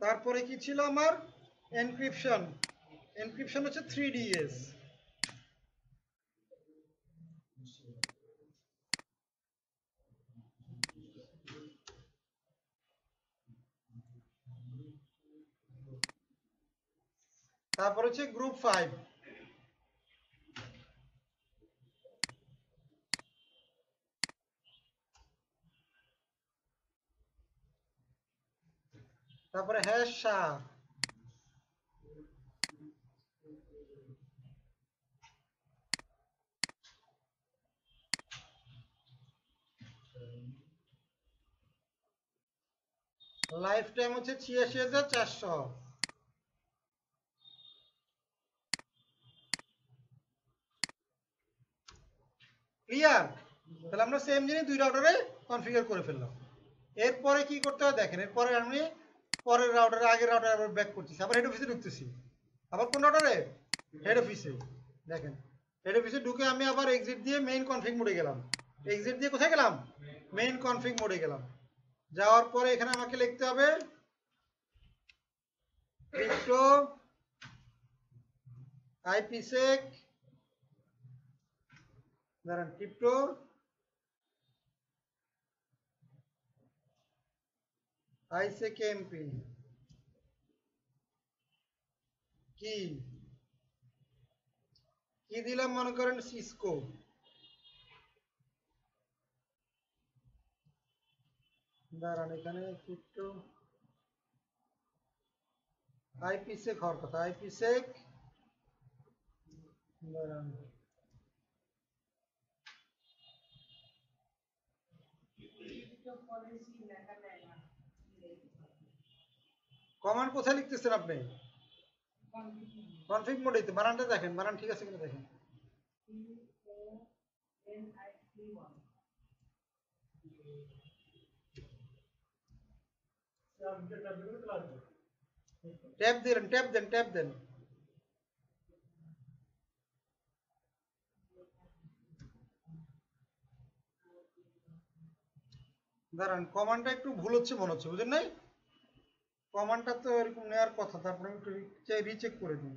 তারপরে কি ছিল আমার? এনক্রিপশন। এনক্রিপশন হচ্ছে 3DS। তারপর হচ্ছে গ্রুপ 5। তারপরে হ্যাশ সা। লাইফ টাইম হচ্ছে ৮৬,৪০০। ক্লিয়ার? তাহলে আমরা সেম জিনিস দুই রাউটারে কনফিগার করে ফেললাম। এরপরে কি করতে হয় দেখেন, এরপরে আমি পরের রাউটারে আগের রাউটারে আবার ব্যাক করতেছি, আবার হেড অফিসে ঢুকতেছি। আবার কোন রাউটারে? হেড অফিসে। দেখেন হেড অফিসে ঢুকে আমি আবার এক্সিট দিয়ে মেইন কনফিগ মোডে গেলাম। এক্সিট দিয়ে কোথায় গেলাম? মেইন কনফিগ মোডে গেলাম। যাওয়ার পরে এখানে আমাকে লিখতে হবে ক্রিপ্টো আইপিসেক, দাঁড়ান, ক্রিপ্টো আইসেক এমপি কি কি দিলাম, মনে করেন সিসকো। দাঁড়ান, এখানে ক্রিপ্টো আইপিসেক হওয়ার কথা, আইপিসেক। দাঁড়ান, কমান্ড কোথায় লিখতেছেন আপনি? কনফিগ মোডে তো, বানানটা দেখেন, বানান ঠিক আছে কিনা দেখেন। ট্যাব দিলেন, ট্যাব দেন, ট্যাব দেন। দাঁড়ান, কমান্ডটা একটু ভুল হচ্ছে মনে হচ্ছে, বুঝেন নাই? কমান্ডটা তো এরকম নেওয়ার কথা, তারপরে একটু রিচেক করে দিন।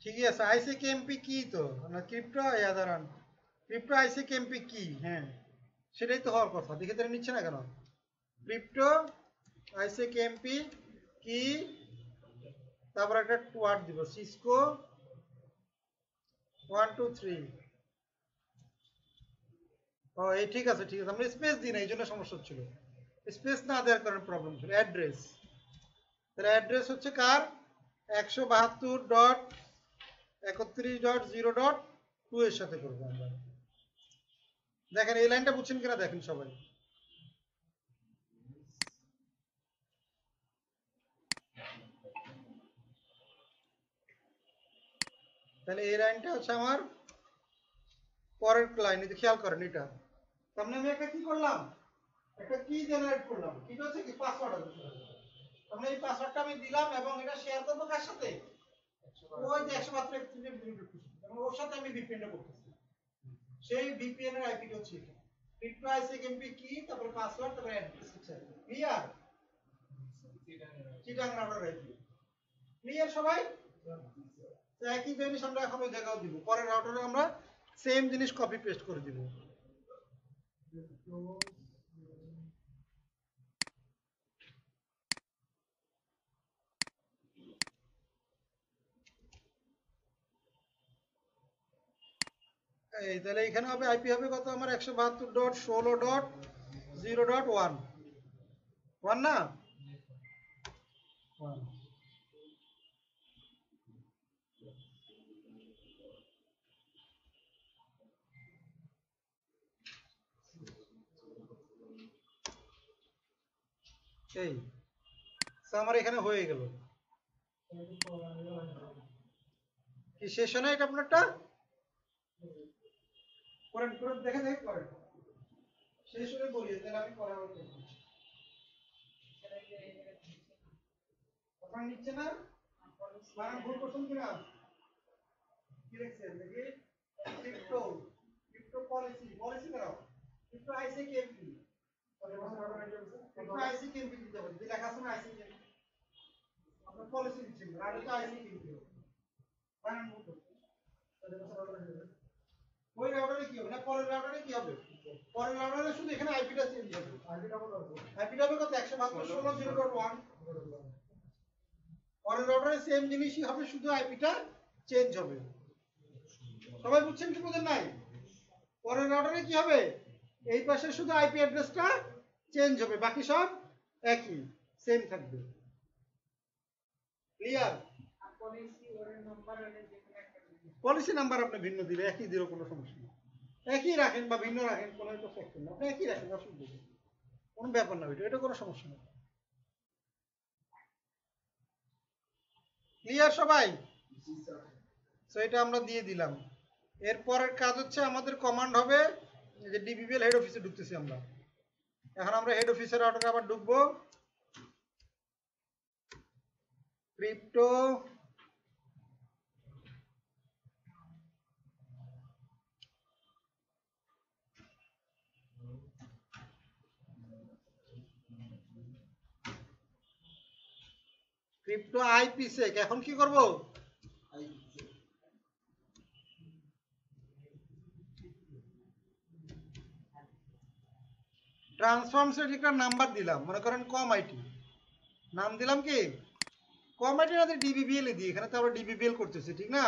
ঠিকই আছে, আইসিক এমপি কি তো না ক্রিপ্টো, দাঁড়ান, ক্রিপ্টো আইসিক এমপি কি, হ্যাঁ সেটাই তো হওয়ার কথা। দেখে তারা নিচ্ছে না কেন? ক্রিপ্টো আইসিক এমপি কি, তারপর একটা ওয়ার্ড দিব, সিসকো 123। ও এই ঠিক আছে, ঠিক আছে, আমরা স্পেস দিই না, এই জন্য সমস্যা হচ্ছিল। স্পেস না দেওয়ার কারণে প্রবলেম ছিল। অ্যাড্রেস, তাহলে অ্যাড্রেস হচ্ছে কার? 172.31.0.2 এর সাথে করবো আমরা। দেখেন এই লাইনটা বুঝছেন কিনা দেখেন সবাই। তাহলে এই লাইনটা হচ্ছে আমার পরের লাইন, এটা খেয়াল করেন। এটা তাহলে আমি একটা কি করলাম, একটা কি জেনারেট করলাম, কি হচ্ছে কি পাসওয়ার্ড আছে। তাহলে এই পাসওয়ার্ডটা আমি দিলাম এবং এটা শেয়ার করবো কার সাথে? ওই যে 172.168 এবং ওর সাথে আমি ভিপিএন করতেছি। সেই ভিপিএন এর আইপি হচ্ছে এটা, ক্রিপ্টো আইসিক এমপি কি, তারপরে পাসওয়ার্ড, তারপরে অ্যাড্রেস হচ্ছে। Clear? Chittagong router IP. Clear সবাই? তো একই জিনিস আমরা এখন ওই জায়গাও দিব, পরের রাউটারে আমরা সেম জিনিস কপি পেস্ট করে দিব। এই তাহলে এখানে হবে আইপি হবে কত আমার? 172.16.0.1 1 না? 1 এই তো আমার এখানে হয়ে গেল। কি শেষ হয় না এটা আপনারটা? করেন করেন দেখে দেখে করেন, শেষ হলে বলি তাহলে আমি করাবো। আপনার নিচ্ছে না বানান ভুল করছেন কিনা? কি লিখছেন দেখি? ক্রিপ্টো ক্রিপ্টো পলিসি পলিসি দাও, ক্রিপ্টো আইসি কেএমপি, ক্রিপ্টো আইসি কেএমপি দিতে হবে। যদি লেখা আছে না আইসি কেএমপি, আপনার পলিসি দিচ্ছেন আর এটা আইসি কেএমপি বানান ভুল করছেন। ওই রাউটারে কি হবে না পরের রাউটারে কি হবে? পরের রাউটারে শুধু এখানে আইপিটা চেঞ্জ হবে। আইপিটা হবে কত? 100/16.0.1। পরের রাউটারে সেম জিনিসই হবে, শুধু আইপিটা চেঞ্জ হবে। সবাই বুঝছেন কি বুঝেন নাই? পরের রাউটারে কি হবে? এই পাশে শুধু আইপি অ্যাড্রেসটা চেঞ্জ হবে, বাকি সব একই সেম থাকবে। ক্লিয়ার? পলিসি নাম্বার আপনি ভিন্ন দিলে একই দিলে কোনো সমস্যা নেই, একই রাখেন বা ভিন্ন রাখেন কোনো একটা ফ্যাক্টর না, আপনি একই রাখেন, অসুবিধা নেই, কোনো ব্যাপার না, এটা কোনো সমস্যা নেই। ক্লিয়ার সবাই? সো এটা আমরা দিয়ে দিলাম। এরপরের কাজ হচ্ছে আমাদের কমান্ড হবে যে ডিবিবিএল হেড অফিসে ঢুকতেছি আমরা। এখন আমরা হেড অফিসের রাউটারে আবার ঢুকবো। Crypto crypto IPsec. এখন কি করব? ট্রান্সফর্ম সেট একটা নাম্বার দিলাম, মনে করেন কম আইটি, নাম দিলাম কি কম আইটি না ডিবিবিএল এ দিই, এখানে তো আমরা ডিবিবিএল করতেছি ঠিক না?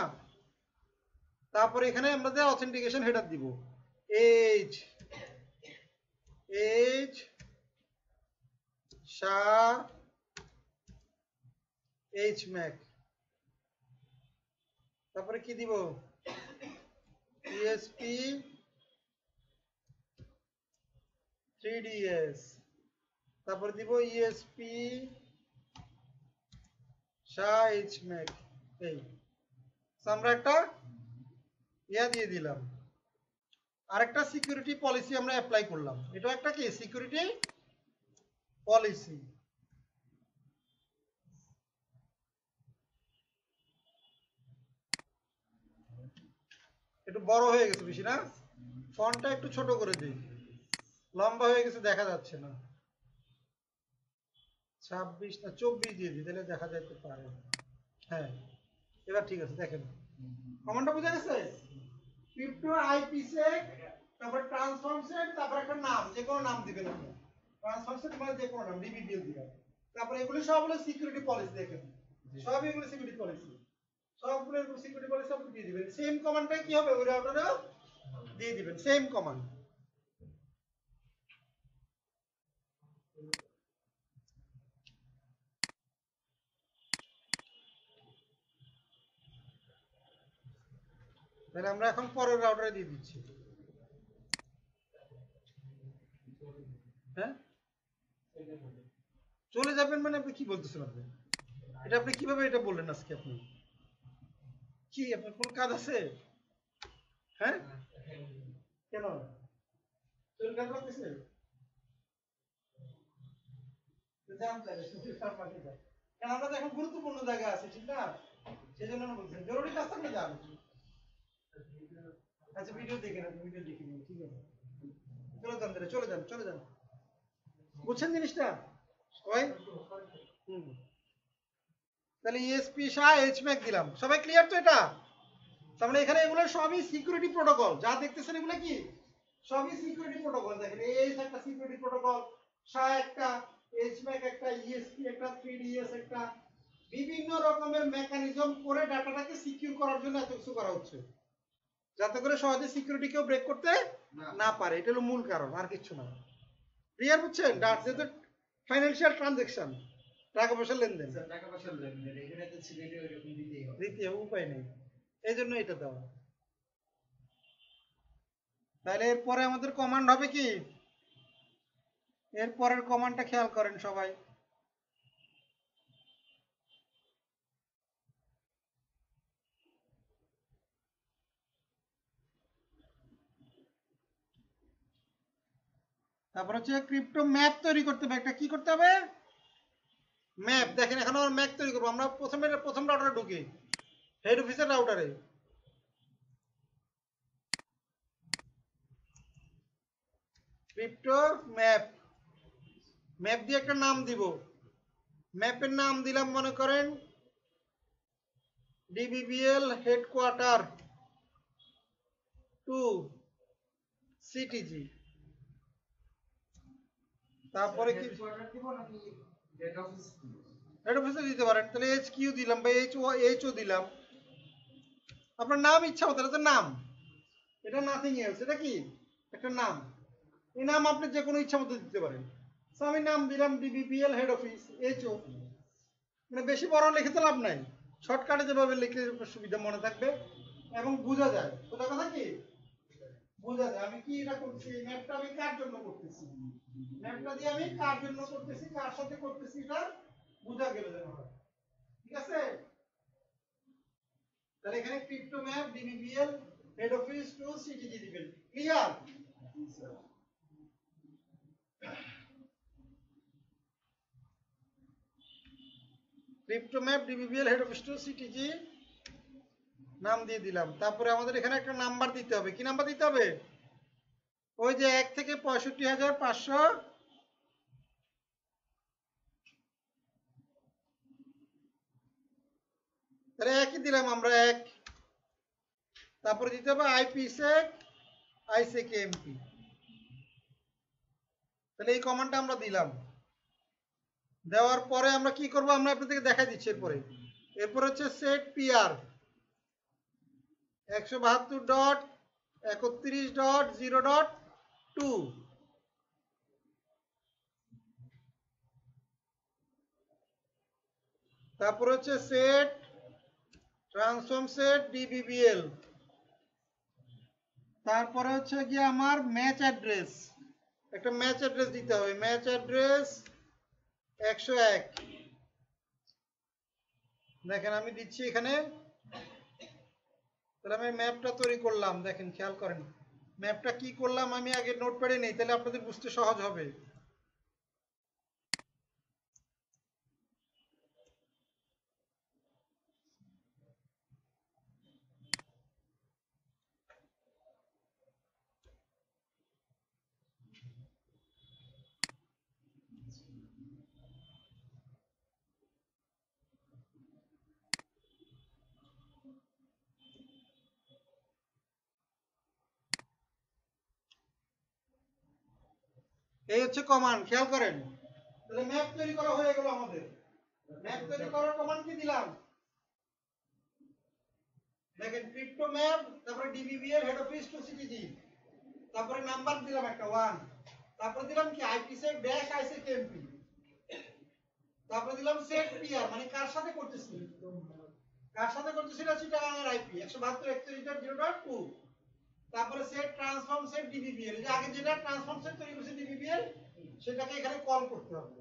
তারপরে এখানে আমরা যে অথেন্টিকেশন হেডার দিব H H Shah H Mac, তারপরে কি দিব ইএসপি 3DS, তারপরে দিব ইএসপি শাহ এইচ ম্যাক। এই আমরা একটা ইয়া দিয়ে দিলাম, আরেকটা সিকিউরিটি পলিসি আমরা অ্যাপ্লাই করলাম। এটা একটা কি সিকিউরিটি পলিসি। একটু বড় হয়ে গেছে বেশি না, ফন্টটা একটু ছোট করে দিই, লম্বা হয়ে গেছে দেখা যাচ্ছে না। 26 না 24 দিয়ে দিই, তাহলে দেখা যাইতে পারে। হ্যাঁ এবার ঠিক আছে, দেখেন কমান্ডটা বুঝা গেছে? ক্রিপ্টো আইপিসেক, তারপর ট্রান্সফর্ম সেট, তারপর একটা নাম, যে কোনো নাম দিবেন আপনি। ট্রান্সফর্ম সেট মানে যে কোনো নাম, ডিবিবিএল দিবেন। তারপর এগুলো সব হলো সিকিউরিটি পলিসি, দেখেন সব এগুলো সিকিউরিটি পলিসি, সবগুলো সিকিউরিটি পলিসি আপনি দিয়ে দিবেন। সেম কমান্ডটা কি হবে ওই রাউটারেও দিয়ে দিবেন, সেম কমান্ড। তাহলে আমরা এখন পরের রাউটারে দিয়ে দিচ্ছি। হ্যাঁ চলে যাবেন মানে আপনি কি বলতেছেন? আপনি এটা আপনি কিভাবে এটা বললেন আজকে? আপনি কি আপনার কোন কাজ আছে? হ্যাঁ কেন শরীর খারাপ লাগতেছে? কারণ আমরা তো এখন গুরুত্বপূর্ণ জায়গায় আছি ঠিক না, সেই জন্য বলছি জরুরি কাজ থাকলে যান। আচ্ছা ভিডিও দেখে নেন, ভিডিও দেখে নিন, ঠিক আছে চলে যান, চলে যান চলে যান। বুঝছেন জিনিসটা সবাই? তাহলে ইএসপি শাহ এইচম্যাক দিলাম, সবাই ক্লিয়ার তো? এটা তার মানে এখানে এগুলো সবই সিকিউরিটি প্রোটোকল, যা দেখতেছেন এগুলো কি সবই সিকিউরিটি প্রোটোকল। দেখেন এইচ একটা সিকিউরিটি প্রোটোকল, শাহ একটা, এইচম্যাক একটা, ইএসপি একটা, 3DS একটা, বিভিন্ন রকমের মেকানিজম করে ডাটাটাকে সিকিউর করার জন্য এত কিছু করা হচ্ছে, যাতে করে সহজে সিকিউরিটি কেউ ব্রেক করতে না পারে। এটা হলো মূল কারণ, আর কিছু না। ক্লিয়ার? বুঝছেন? যেহেতু ফাইন্যান্সিয়াল ট্রানজাকশন, টাকা পয়সার লেনদেন, টাকা পয়সার লেনদেন, এখানে তো সিকিউরিটি ওইরকম দিতেই হবে, দিতে উপায় নেই, এই জন্য এটা দেওয়া। তাহলে এরপরে আমাদের কমান্ড হবে কি? এরপরের কমান্ডটা খেয়াল করেন সবাই, তারপর হচ্ছে ক্রিপ্টো ম্যাপ তৈরি করতে হবে, একটা কি করতে হবে, ম্যাপ। দেখেন এখন আমরা ম্যাপ তৈরি করবো। আমরা প্রথম রাউটারে ঢুকি, হেড অফিসের রাউটারে। ক্রিপ্টো ম্যাপ, ম্যাপ দিয়ে একটা নাম দিব। ম্যাপের নাম দিলাম মনে করেন ডিবিবিএল হেডকোয়ার্টার টু সিটিজি। তারপরে কি হেডকোয়ার্টার দিব নাকি হেড অফিস দিব? হেড অফিসে দিতে পারেন, তাহলে HQ দিলাম বা HO দিলাম, আপনার নাম ইচ্ছা মতো। এটা তো নাম, এটা নাথিং এলস, এটা কি একটা নাম। এই নাম আপনি যে কোনো ইচ্ছা মতো দিতে পারেন। So, আমি নাম দিলাম ডিবিবিএল হেড অফিস HO। মানে বেশি বড় লিখে তো লাভ নাই, শর্টকাটে যেভাবে লিখলে সুবিধা মনে থাকবে এবং বোঝা যায়। ওটা কথা কি বোঝা যায় আমি কি এটা করছি, এই ম্যাপটা আমি কার জন্য করতেছি, ম্যাপটা দিয়ে আমি কার জন্য করতেছি, কার সাথে করতেছি, এটা বোঝা গেল যেন হয়। ঠিক আছে, তাহলে এখানে crypto map DBBL head office to CTG দিবেন। ক্লিয়ার? জি sir. Crypto map DBBL head office to CTG নাম দিয়ে দিলাম। তারপরে আমাদের এখানে একটা নাম্বার দিতে হবে। কি নাম্বার দিতে হবে? ওই যে 1 থেকে 65,500 তাহলে একই দিলাম আমরা 1। তারপরে দিতে হবে আইপিসেক আইসিকেএমপি। তাহলে এই কমান্ডটা আমরা দিলাম। দেওয়ার পরে আমরা কি করব, আমরা আপনাদেরকে দেখাই দিচ্ছি। এরপর হচ্ছে সেট পিআর 172.31.0.2। তারপর হচ্ছে সেট ট্রান্সফর্ম সেট ডিবিবিএল। তারপরে হচ্ছে গিয়ে আমার ম্যাচ অ্যাড্রেস, একটা ম্যাচ অ্যাড্রেস দিতে হবে। Match address 101। দেখেন আমি দিচ্ছি এখানে। তাহলে আমি ম্যাপটা তৈরি করলাম, দেখেন খেয়াল করেন ম্যাপটা কি করলাম। আমি আগে নোটপ্যাডে নেই, তাহলে আপনাদের বুঝতে সহজ হবে। এই হচ্ছে কমান্ড, খেয়াল করেন। তাহলে ম্যাপ তৈরি করা হয়ে গেল আমাদের। ম্যাপ তৈরি করার কমান্ড কি দিলাম দেখেন, ক্রিপ্টো ম্যাপ, তারপরে DBBL head office to CTG, তারপরে নাম্বার দিলাম একটা 1, তারপরে দিলাম কি আইপিসেক ড্যাশ আইসিকেএমপি, তারপরে দিলাম সেট পিআর মানে কার সাথে করতেছি, এটা চিটাগাং আইপি 172.31.0.2। তারপরে সেট ট্রান্সফর্ম সেট ডিবিবিএল, যে আগে যেটা ট্রান্সফর্ম সেট তৈরি করেছে ডিবিবিএল সেটাকে এখানে কল করতে হবে।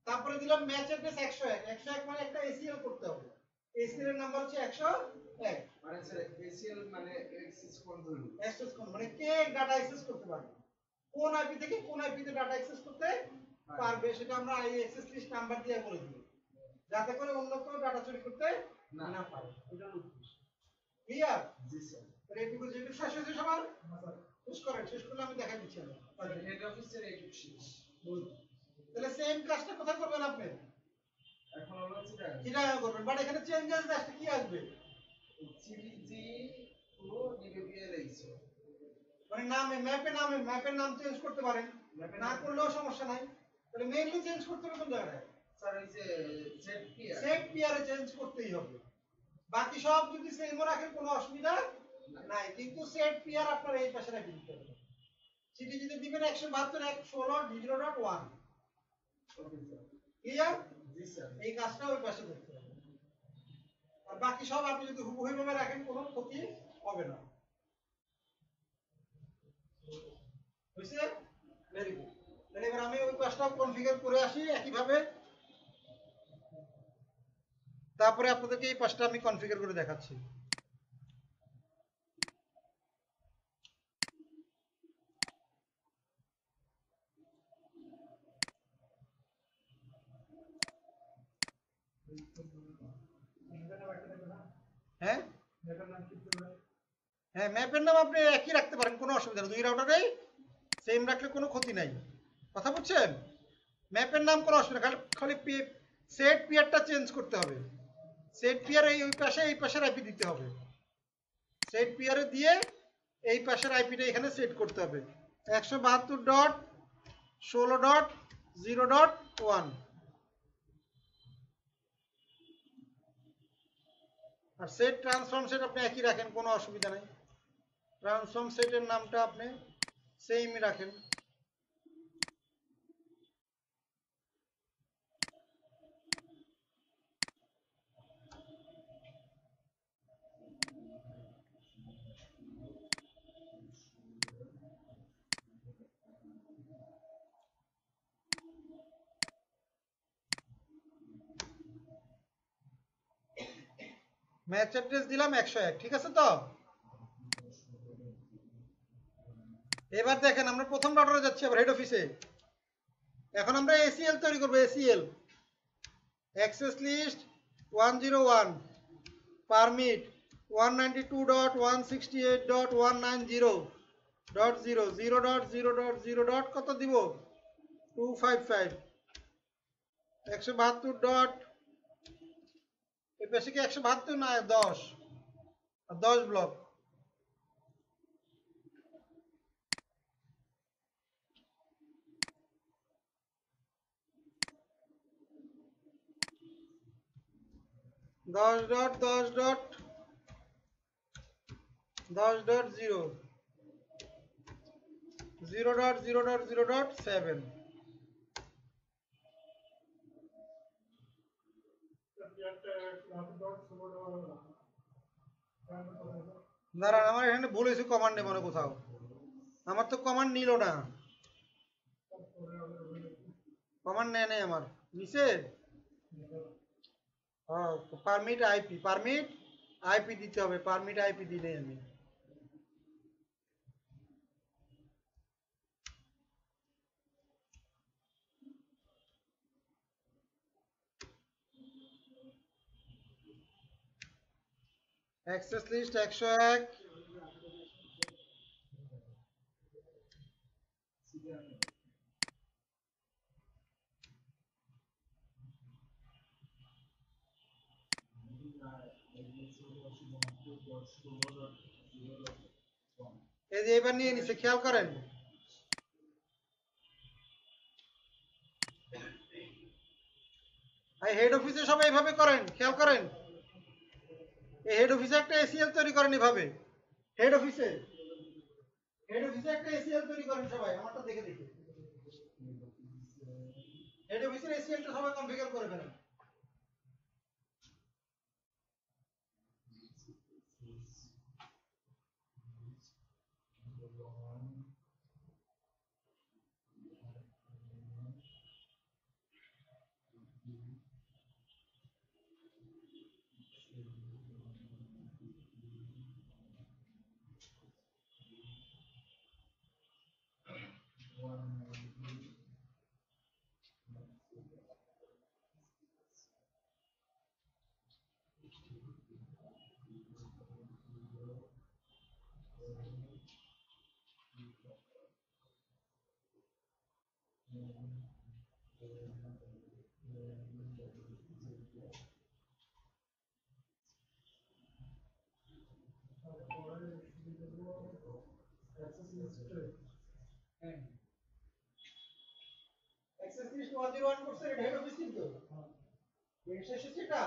তারপরে দিলাম ম্যাচ অ্যাড্রেস 101 মানে একটা এসিএল করতে হবে। এসিএল এর নাম্বার হচ্ছে 101। মানে স্যার এসিএল মানে অ্যাক্সেস কন্ট্রোল, অ্যাক্সেস কোন মানে কে ডাটা অ্যাক্সেস করতে পারবে, কোন আইপি থেকে কোন আইপিতে ডাটা অ্যাক্সেস করতে পারবে, সেটা আমরা এই অ্যাক্সেস লিস্ট নাম্বার দিয়ে বলে দিব, যাতে করে অন্য কেউ ডাটা চুরি করতে না পারে। এটা উদ্দেশ্য। ক্লিয়ার? জি স্যার। তাহলে এইটুকু যেটুকু শেষ হয়েছে সবার শেষ করেন, শেষ করলে আমি দেখাই দিচ্ছি। হেড অফিসের এইটুকু শেষ। তাহলে সেম কাজটা কোথায় করবেন আপনি? এখন হলো যেটা করবেন, বাট এখানে চেঞ্জেস আসলে কি আসবে, সিটিজি টু ডিবিবিএল এইচও মানে ম্যাপের নাম চেঞ্জ করতে পারেন, না করলেও সমস্যা নাই। তাহলে মেইনলি চেঞ্জ করতে হবে কোন জায়গায়? স্যার এই যে সেট পিআর এ চেঞ্জ করতেই হবে। বাকি সব যদি সেমও রাখেন কোনো অসুবিধা নাই, কিন্তু সেট পিআর আপনার এই পাশে রেখে দিতে হবে। সিটিজিতে দিবেন 172.16.0.1। Okay sir. ক্লিয়ার? জি স্যার। এই কাজটা ওই পাশে করতে হবে। আর বাকি সব আপনি যদি হুবহু ভাবে রাখেন কোনো ক্ষতি হবে না। বুঝছে? Very good. তাহলে এবার আমি ওই পাশটাও কনফিগার করে আসি একইভাবে, তারপরে আপনাদেরকে এই পাশটা আমি কনফিগার করে দেখাচ্ছি। হ্যাঁ ম্যাপের নাম কি দিতে হবে? হ্যাঁ, ম্যাপের নাম আপনি একই রাখতে পারেন, কোনো অসুবিধা নেই, দুই রাউটারেই সেম রাখলে কোনো ক্ষতি নাই। কথা বুঝছেন? ম্যাপের নাম কোনো অসুবিধা, খালি সেট পিয়ারটা চেঞ্জ করতে হবে। সেট পিয়ার ওই পাশে এই পাশের আইপি দিতে হবে, সেট পিয়ারে দিয়ে এই পাশের আইপিটা এখানে সেট করতে হবে 172.16.0.1। আর সেট ট্রান্সফর্ম সেট আপনি একই রাখেন, কোনো অসুবিধা নেই। ট্রান্সফর্ম সেটের নামটা আপনি সেমই রাখেন। ম্যাচ অ্যাড্রেস দিলাম 101, ঠিক আছে তো? এবার দেখেন আমরা প্রথম রাউটারে যাচ্ছি আবার হেড অফিসে। এখন আমরা এসিএল তৈরি করবো, এসিএল অ্যাক্সেস লিস্ট 101 পারমিট 192.168.190.0 কত দিব 255 172 ডট এই পাশে কি 172 না 10 আর 10 ব্লক 10.10.10.0 0.0.0.7 দাঁড়ান, আমার এখানে ভুল হয়েছে, কমান্ড নেই মনে কোথাও, আমার তো কমান্ড নিল না, কমান্ড নেয় নেই আমার নিচে। পারমিট আইপি দিতে হবে, পারমিট আইপি দিই নেই আমি। অ্যাক্সেস লিস্ট 101 এই যে এবার নিয়ে নিচ্ছে, খেয়াল করেন। হেড অফিসে সবাই এইভাবে করেন, খেয়াল করেন। এই হেড অফিসে একটা এসিএল তৈরি করেন এভাবে, হেড অফিসে একটা এসিএল তৈরি করেন সবাই, আমারটা দেখে দেখে হেড অফিসের এসিএলটা সবাই কনফিগার করে ফেলেন। অ্যাক্সেস লিস্ট 101 করছে, এটা হেড অফিস কিন্তু শেষ সেটা,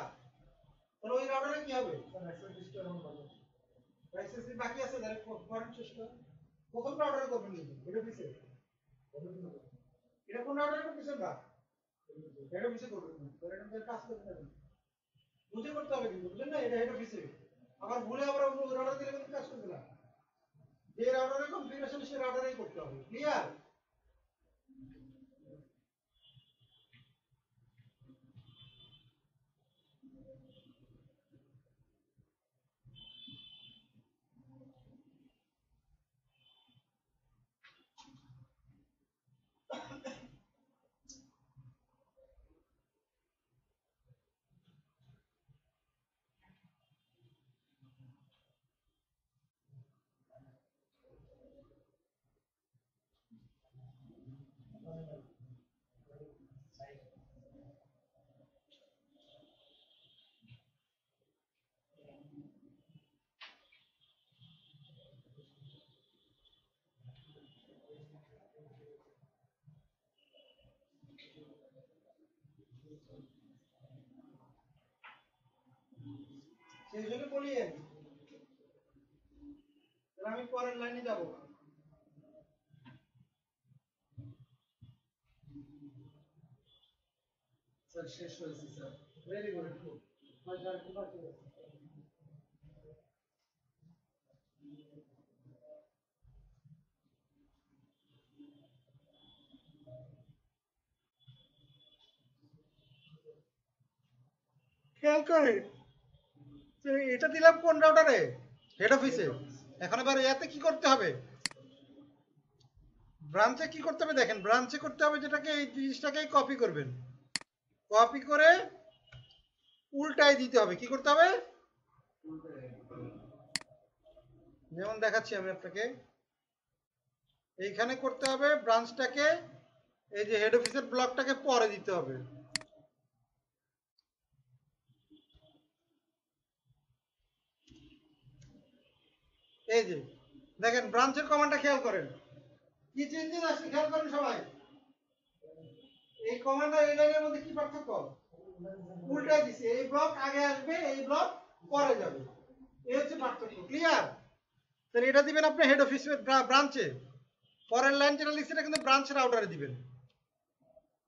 তাহলে ওই রাউটারে কি হবে? অ্যাক্সেস লিস্ট এরকম হবে, অ্যাক্সেস লিস্ট বাকি আছে, তাহলে করেন শেষ করেন। প্রথম রাউটারে করবেন কিন্তু হেড অফিসে, এটা কোন রাউটারে করতেছেন না, হেড অফিসে করবেন, তাহলে এটা কাজ করতে হবে, বুঝে করতে হবে কিন্তু, বুঝলেন না? এটা হেড অফিসে, আবার ভুলে আবার অন্য রাউটার দিলে কিন্তু কাজ করবে না, যে রাউটারে কনফিগারেশন সেই রাউটারেই করতে হবে। ক্লিয়ার? সেই জন্য বলি আমি। তাহলে আমি পরের লাইনে যাব। স্যার শেষ হয়েছে স্যার। Very good. খেয়াল করে এটা দিলাম কোন রাউটারে? হেড অফিসে। এখন এবার ইয়াতে কি করতে হবে? ব্রাঞ্চে কি করতে হবে দেখেন, ব্রাঞ্চে করতে হবে যেটাকে এই জিনিসটাকেই কপি করবেন, কপি করে উল্টায় দিতে হবে। কি করতে হবে? যেমন দেখাচ্ছি আমি আপনাকে, এইখানে করতে হবে ব্রাঞ্চটাকে, এই যে হেড অফিসের ব্লকটাকে পরে দিতে হবে। এই যে দেখেন ব্রাঞ্চের কমান্ডটা খেয়াল করেন, কি চেঞ্জেস আসছে খেয়াল করেন সবাই। এই কমান্ড আর এই লাইনের মধ্যে কি পার্থক্য? উল্টাই দিছে, এই ব্লক আগে আসবে, এই ব্লক পরে যাবে, এই হচ্ছে পার্থক্য। ক্লিয়ার? তাহলে এটা দিবেন আপনি হেড অফিস ব্রাঞ্চে, পরের লাইন যেটা লিখছে এটা কিন্তু ব্রাঞ্চ রাউটারে দিবেন।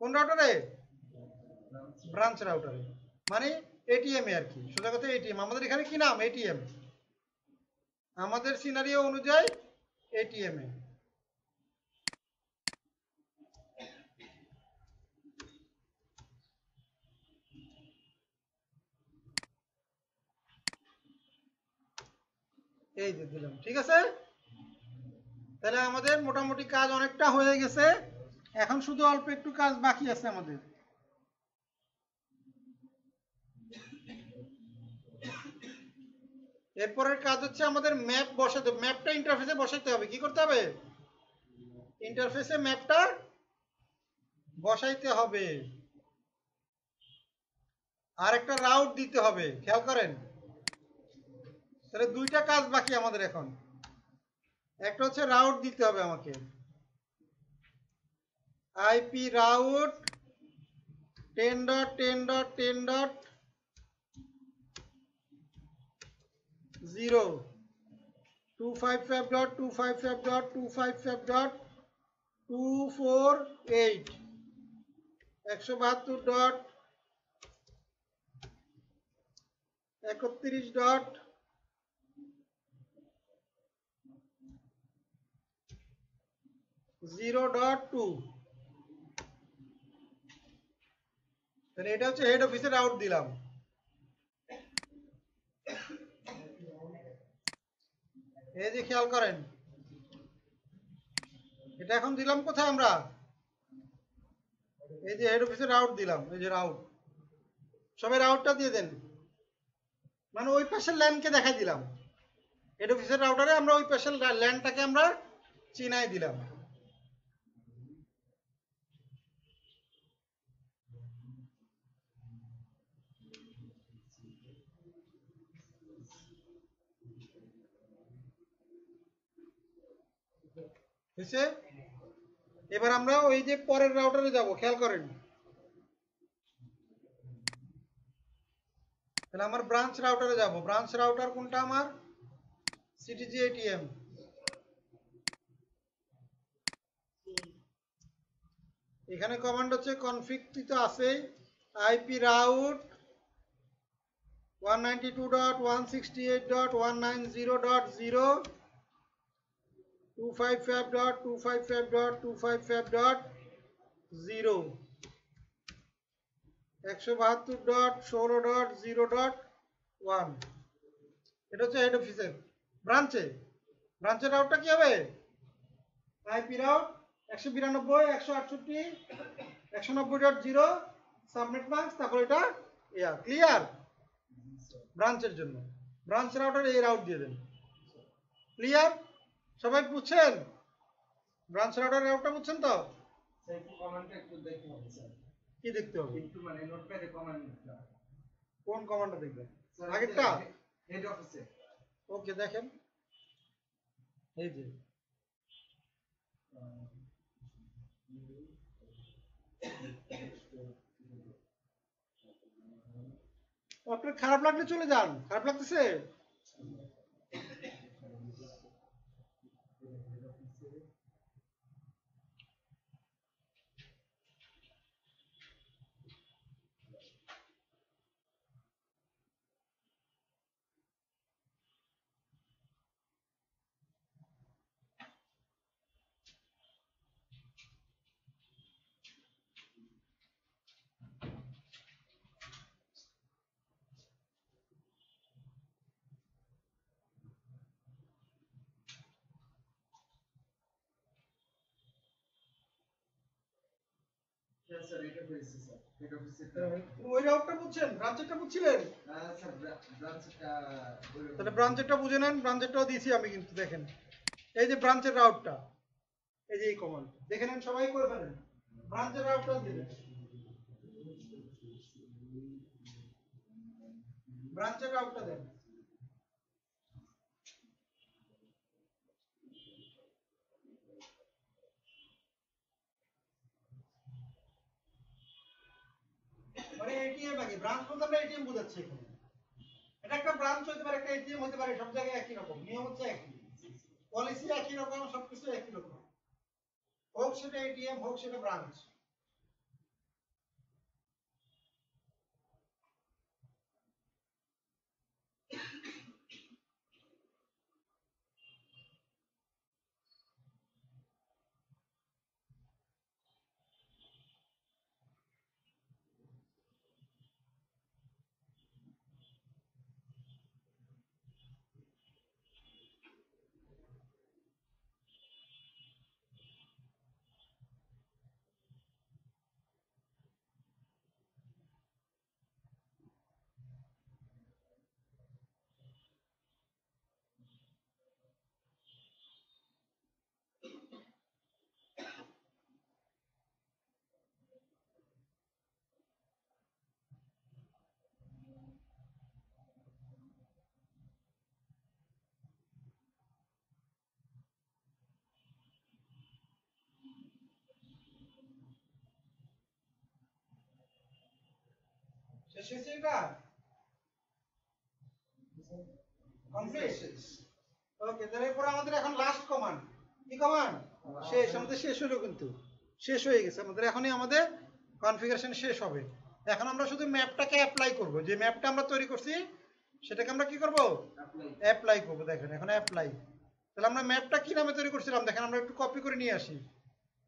কোন রাউটারে? ব্রাঞ্চ রাউটারে, মানে এটিএম এ আর কি, সোজা কথা এটিএম। আমাদের এখানে কি নাম? এটিএম। আমাদের সিনারিও অনুযায়ী এটিএম এ। এই যে দিলাম, ঠিক আছে। তাহলে আমাদের মোটামুটি কাজ অনেকটা হয়ে গেছে, এখন শুধু অল্প একটু কাজ বাকি আছে আমাদের। এরপরের কাজ হচ্ছে আমাদের ম্যাপ বসাতে, ম্যাপটা ইন্টারফেসে বসাতে হবে। কি করতে হবে? ইন্টারফেসে ম্যাপটা বসাইতে হবে, আর একটা রাউট দিতে হবে। খেয়াল করেন, তাহলে দুইটা কাজ বাকি আমাদের এখন। একটা হচ্ছে রাউট দিতে হবে আমাকে, আইপি রাউট 10.10.10.0 255.255.255.248 172.31.0.2। তাহলে এটা হচ্ছে হেড অফিসের রাউট দিলাম। এই যে খেয়াল করেন, এটা এখন দিলাম কোথায় আমরা? এই যে হেড অফিসের রাউট দিলাম, এই যে রাউট। সবাই রাউটটা দিয়ে দেন, মানে ওই পাশের ল্যান্ডকে দেখাই দিলাম। হেড অফিসের রাউটারে আমরা ওই পাশের ল্যান্ডটাকে আমরা চিনাই দিলাম। হয়েছে? এবার আমরা ওই যে পরের রাউটারে যাব, খেয়াল করেন। তাহলে আমার ব্রাঞ্চ রাউটারে যাব। ব্রাঞ্চ রাউটার কোনটা আমার? CTG ATM. এখানে কমান্ড হচ্ছে কনফিগ তো আছেই, আইপি রাউট 192.168.190.0 255.255.255.0 172.16.0.1। এটা হচ্ছে হেড অফিসের। ব্রাঞ্চের রাউটটা কি হবে? আইপি রাউট 192.168.190.0 সাবনেট মাস্ক, তারপর এটা এয়ার। ক্লিয়ার? ব্রাঞ্চের জন্য ব্রাঞ্চ রাউটার এই রাউট দিয়ে দেন। ক্লিয়ার? সবাই বুঝছেন? ব্রাঞ্চ রাউটার রাউটটা বুঝছেন তো? স্যার একটু কমান্ডটা একটু দেখতে হবে স্যার। কি দেখতে হবে? একটু মানে নোটপ্যাডে কমান্ডটা। কোন কমান্ডটা দেখবেন? স্যার আগেরটা? হেড অফিসে। ওকে দেখেন, এই যে আপনার খারাপ লাগলে চলে যান, খারাপ লাগতেছে? হ্যাঁ স্যার, এটা পেয়েছি স্যার, হেড অফিসের। ওই রাউটটা বুঝছেন, ব্রাঞ্চেরটা বুঝছিলেন? স্যার ব্রাঞ্চটা তাহলে ব্রাঞ্চেরটা বুঝে নেন, ব্রাঞ্চেরটাও দিয়েছি আমি কিন্তু দেখেন। এই যে ব্রাঞ্চের রাউটটা, এই যে এই কমান্ড দেখে নেন, সবাই করে ফেলেন। ব্রাঞ্চের রাউটটা দিলেন, ব্রাঞ্চের রাউটটা দেন। মানে এটিএম আগে ব্রাঞ্চ বলতে আমরা এটিএম বোঝাচ্ছি এখানে। এটা একটা ব্রাঞ্চ হতে পারে, একটা এটিএম হতে পারে, সব জায়গায় একই রকম নিয়ম, হচ্ছে একই পলিসি, একই রকম, সবকিছু একই রকম, হোক সেটা এটিএম হোক সেটা ব্রাঞ্চ। শেষ হয়েছে এটা কমপ্লিট। ওকে, তাহলে এরপর আমাদের এখন লাস্ট কমান্ড, কি কমান্ড? শেষ। আমাদের শেষ হলো, কিন্তু শেষ হয়ে গেছে আমাদের, এখনই আমাদের কনফিগারেশন শেষ হবে। এখন আমরা শুধু ম্যাপটাকে অ্যাপ্লাই করব, যে ম্যাপটা আমরা তৈরি করছি সেটাকে আমরা কি করব? অ্যাপ্লাই করব। দেখেন এখন অ্যাপ্লাই। তাহলে আমরা ম্যাপটা কি নামে তৈরি করছিলাম দেখেন, আমরা একটু কপি করে নিয়ে আসি।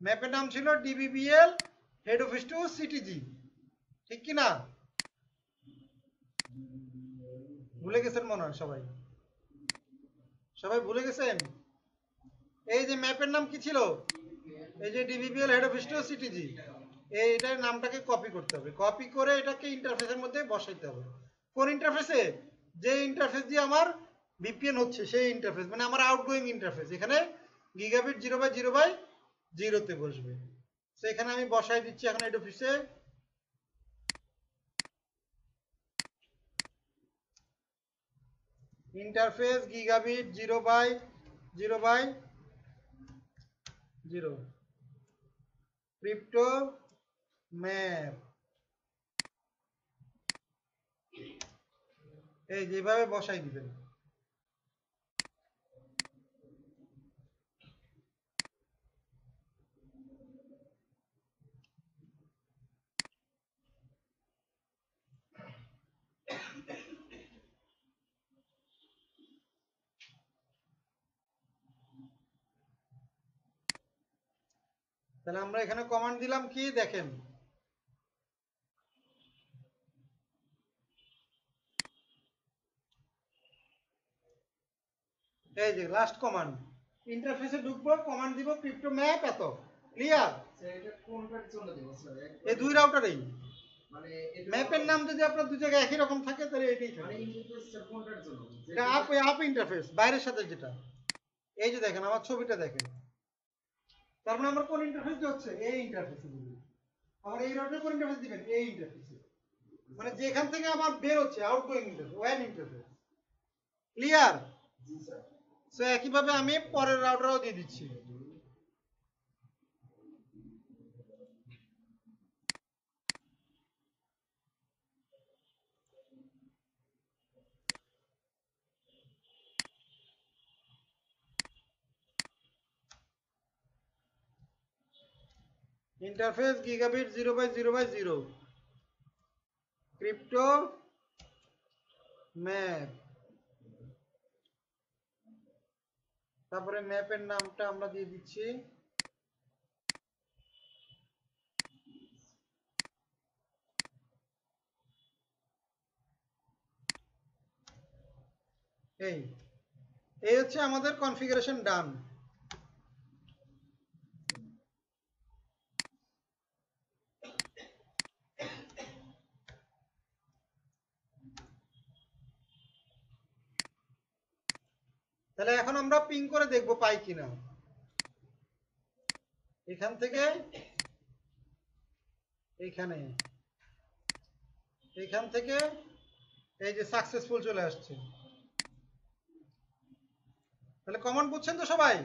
ম্যাপের নাম ছিল DBBL head office to CTG, ঠিক কি না? ভুলে গেছেন মনে হয় সবাই, সবাই ভুলে গেছেন? এই যে ম্যাপের নাম কি ছিল? এই যে DBBL head office to CTG, এইটার নামটাকে কপি করতে হবে। কপি করে এটাকে ইন্টারফেসের মধ্যে বসাইতে হবে। কোন ইন্টারফেসে? যে ইন্টারফেস দিয়ে আমার ভিপিএন হচ্ছে সেই ইন্টারফেস, মানে আমার আউটগোয়িং ইন্টারফেস। এখানে গিগাবিট 0/0/0 তে বসবে। তো এখানে আমি বসাই দিচ্ছি এখন হেড অফিসে। ইন্টারফেস গিগাবিট 0/0/0 ক্রিপ্টো ম্যাপ, এই যেভাবে বসাই দিবেন। তাহলে আমরা এখানে কমান্ড দিলাম কি দেখেন, এই যে লাস্ট কমান্ড। ইন্টারফেসে ঢুকবো, কমান্ড দিব ক্রিপ্টো ম্যাপ, এত ক্লিয়ার। স্যার এটা কোনটার জন্য দেব স্যার? এই দুই রাউটারেই মানে এটা ম্যাপের নাম যদি আপনার দুই জায়গায় একই রকম থাকে তাহলে এটাই মানে থাকে। ইন্টারফেস স্যার কোনটার জন্য? এটা আপ ইন্টারফেস, বাইরের সাথে যেটা। এই যে দেখেন আমার ছবিটা দেখেন, তার মানে আমার কোন ইন্টারফেস হচ্ছে? এই ইন্টারফেসে দিবেন। আবার এই রাউটারে কোন ইন্টারফেস দিবেন? এই ইন্টারফেসে। মানে যেখান থেকে আমার বের হচ্ছে outgoing interface, one interface. Clear? জি স্যার। সো একইভাবে আমি পরের রাউটারও দিয়ে দিচ্ছি। Interface gigabit 0/0/0 crypto map. তারপরে ম্যাপের নামটা আমরা দিয়ে দিচ্ছি এই এই হচ্ছে আমাদের কনফিগারেশন ডান। তাহলে এখন আমরা পিং করে দেখবো পাই কিনা। এখান থেকে এইখানে, এইখান থেকে এই যে সাকসেসফুল চলে আসছে। তাহলে কমান্ড বুঝছেন তো সবাই?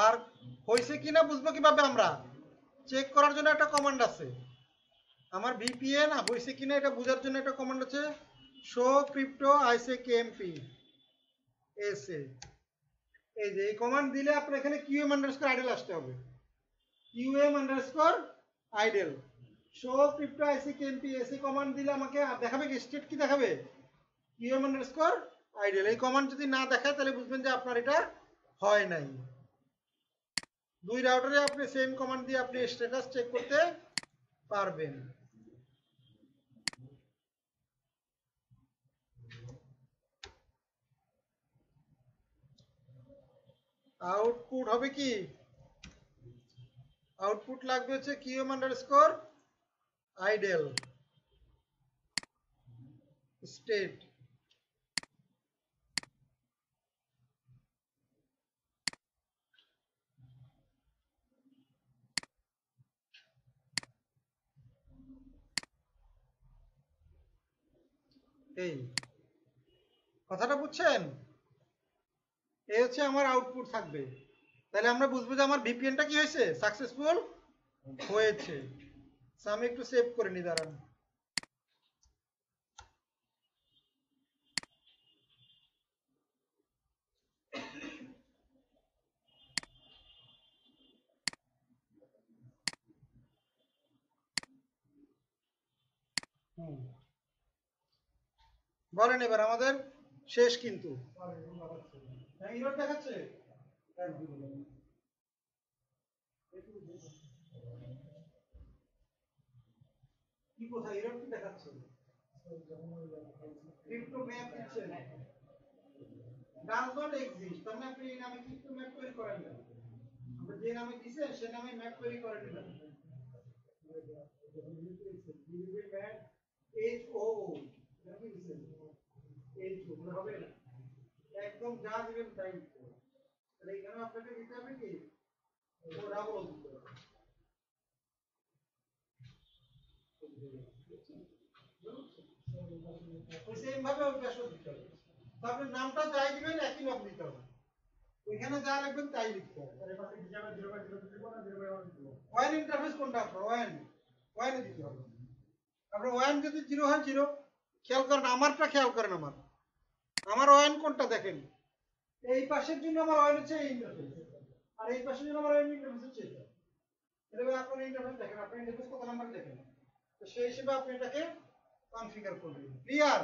আর হয়েছে কিনা বুঝবো কিভাবে আমরা? চেক করার জন্য একটা কমান্ড আছে আমার ভিপিএন হয়েছে কিনা এটা বোঝার জন্য একটা কমান্ড আছে শো ক্রিপ্টো ICKMP এসে। এই যে এই কমান্ড দিলে আপনার এখানে QM_idle আসতে হবে। QM_idle শো ক্রিপ্টো ICKMP এসে কমান্ড দিলে আমাকে দেখাবে কি স্টেট কি দেখাবে QM_idle। এই কমান্ড যদি না দেখায় তাহলে বুঝবেন যে আপনার এটা হয় নাই। দুই রাউটারে আপনি সেম কমান্ড দিয়ে আপনি স্ট্যাটাস চেক করতে পারবেন। আউটপুট হবে কি? আউটপুট লাগবে হচ্ছে QM_idle স্টেট। এই কথাটা বুঝছেন? এই হচ্ছে আমার আউটপুট থাকবে। তাহলে আমরা বুঝবো যে আমার ভিপিএনটা কি হয়েছে, সাকসেসফুল হয়েছে। আমি একটু সেভ করে নি, দাঁড়ান। বলেন এবার আমাদের শেষ কিন্তু ইরর দেখাচ্ছে। কি কোথায় ইরর কি দেখাচ্ছে? ক্রিপ্টো ম্যাপ দিচ্ছে ডাজ নট এক্সিস্ট। তার মানে আপনি এই নামে ক্রিপ্টো ম্যাপ তৈরি করেন না। আমরা যে নামে দিছেন সে নামে ম্যাপ তৈরি করে নিলাম। ম্যাপ HOO নাকি দিছেন HO হবে না, একদম যা দিবেন তাই দিতে হবে। তাহলে এখানে আপনাকে দিতে হবে কি ডাবল দিতে হবে। সেম ভাবে অভ্যাস দিতে হবে। তারপরে নামটা যাই দিবেন একই নাম দিতে হবে। এখানে যা লিখবেন তাই লিখতে হবে। ওয়ান ইন্টারফেস কোনটা আপনার? ওয়ানে দিতে হবে। আপনার ওয়ান যদি 0 হয় 0, খেয়াল করেন আমারটা, খেয়াল করেন আমার ওয়ান কোনটা দেখেন। এই পাশের জন্য আমার ওয়ান হচ্ছে এই ইন্টারফেস, আর এই পাশের জন্য আমার ওয়ান ইন্টারফেস হচ্ছে এটা। তাহলে আপনি ইন্টারফেস দেখেন, আপনি ইন্টারফেস কত নাম্বার দেখেন, তো সেই হিসেবে আপনি এটাকে কনফিগার করবেন। ক্লিয়ার?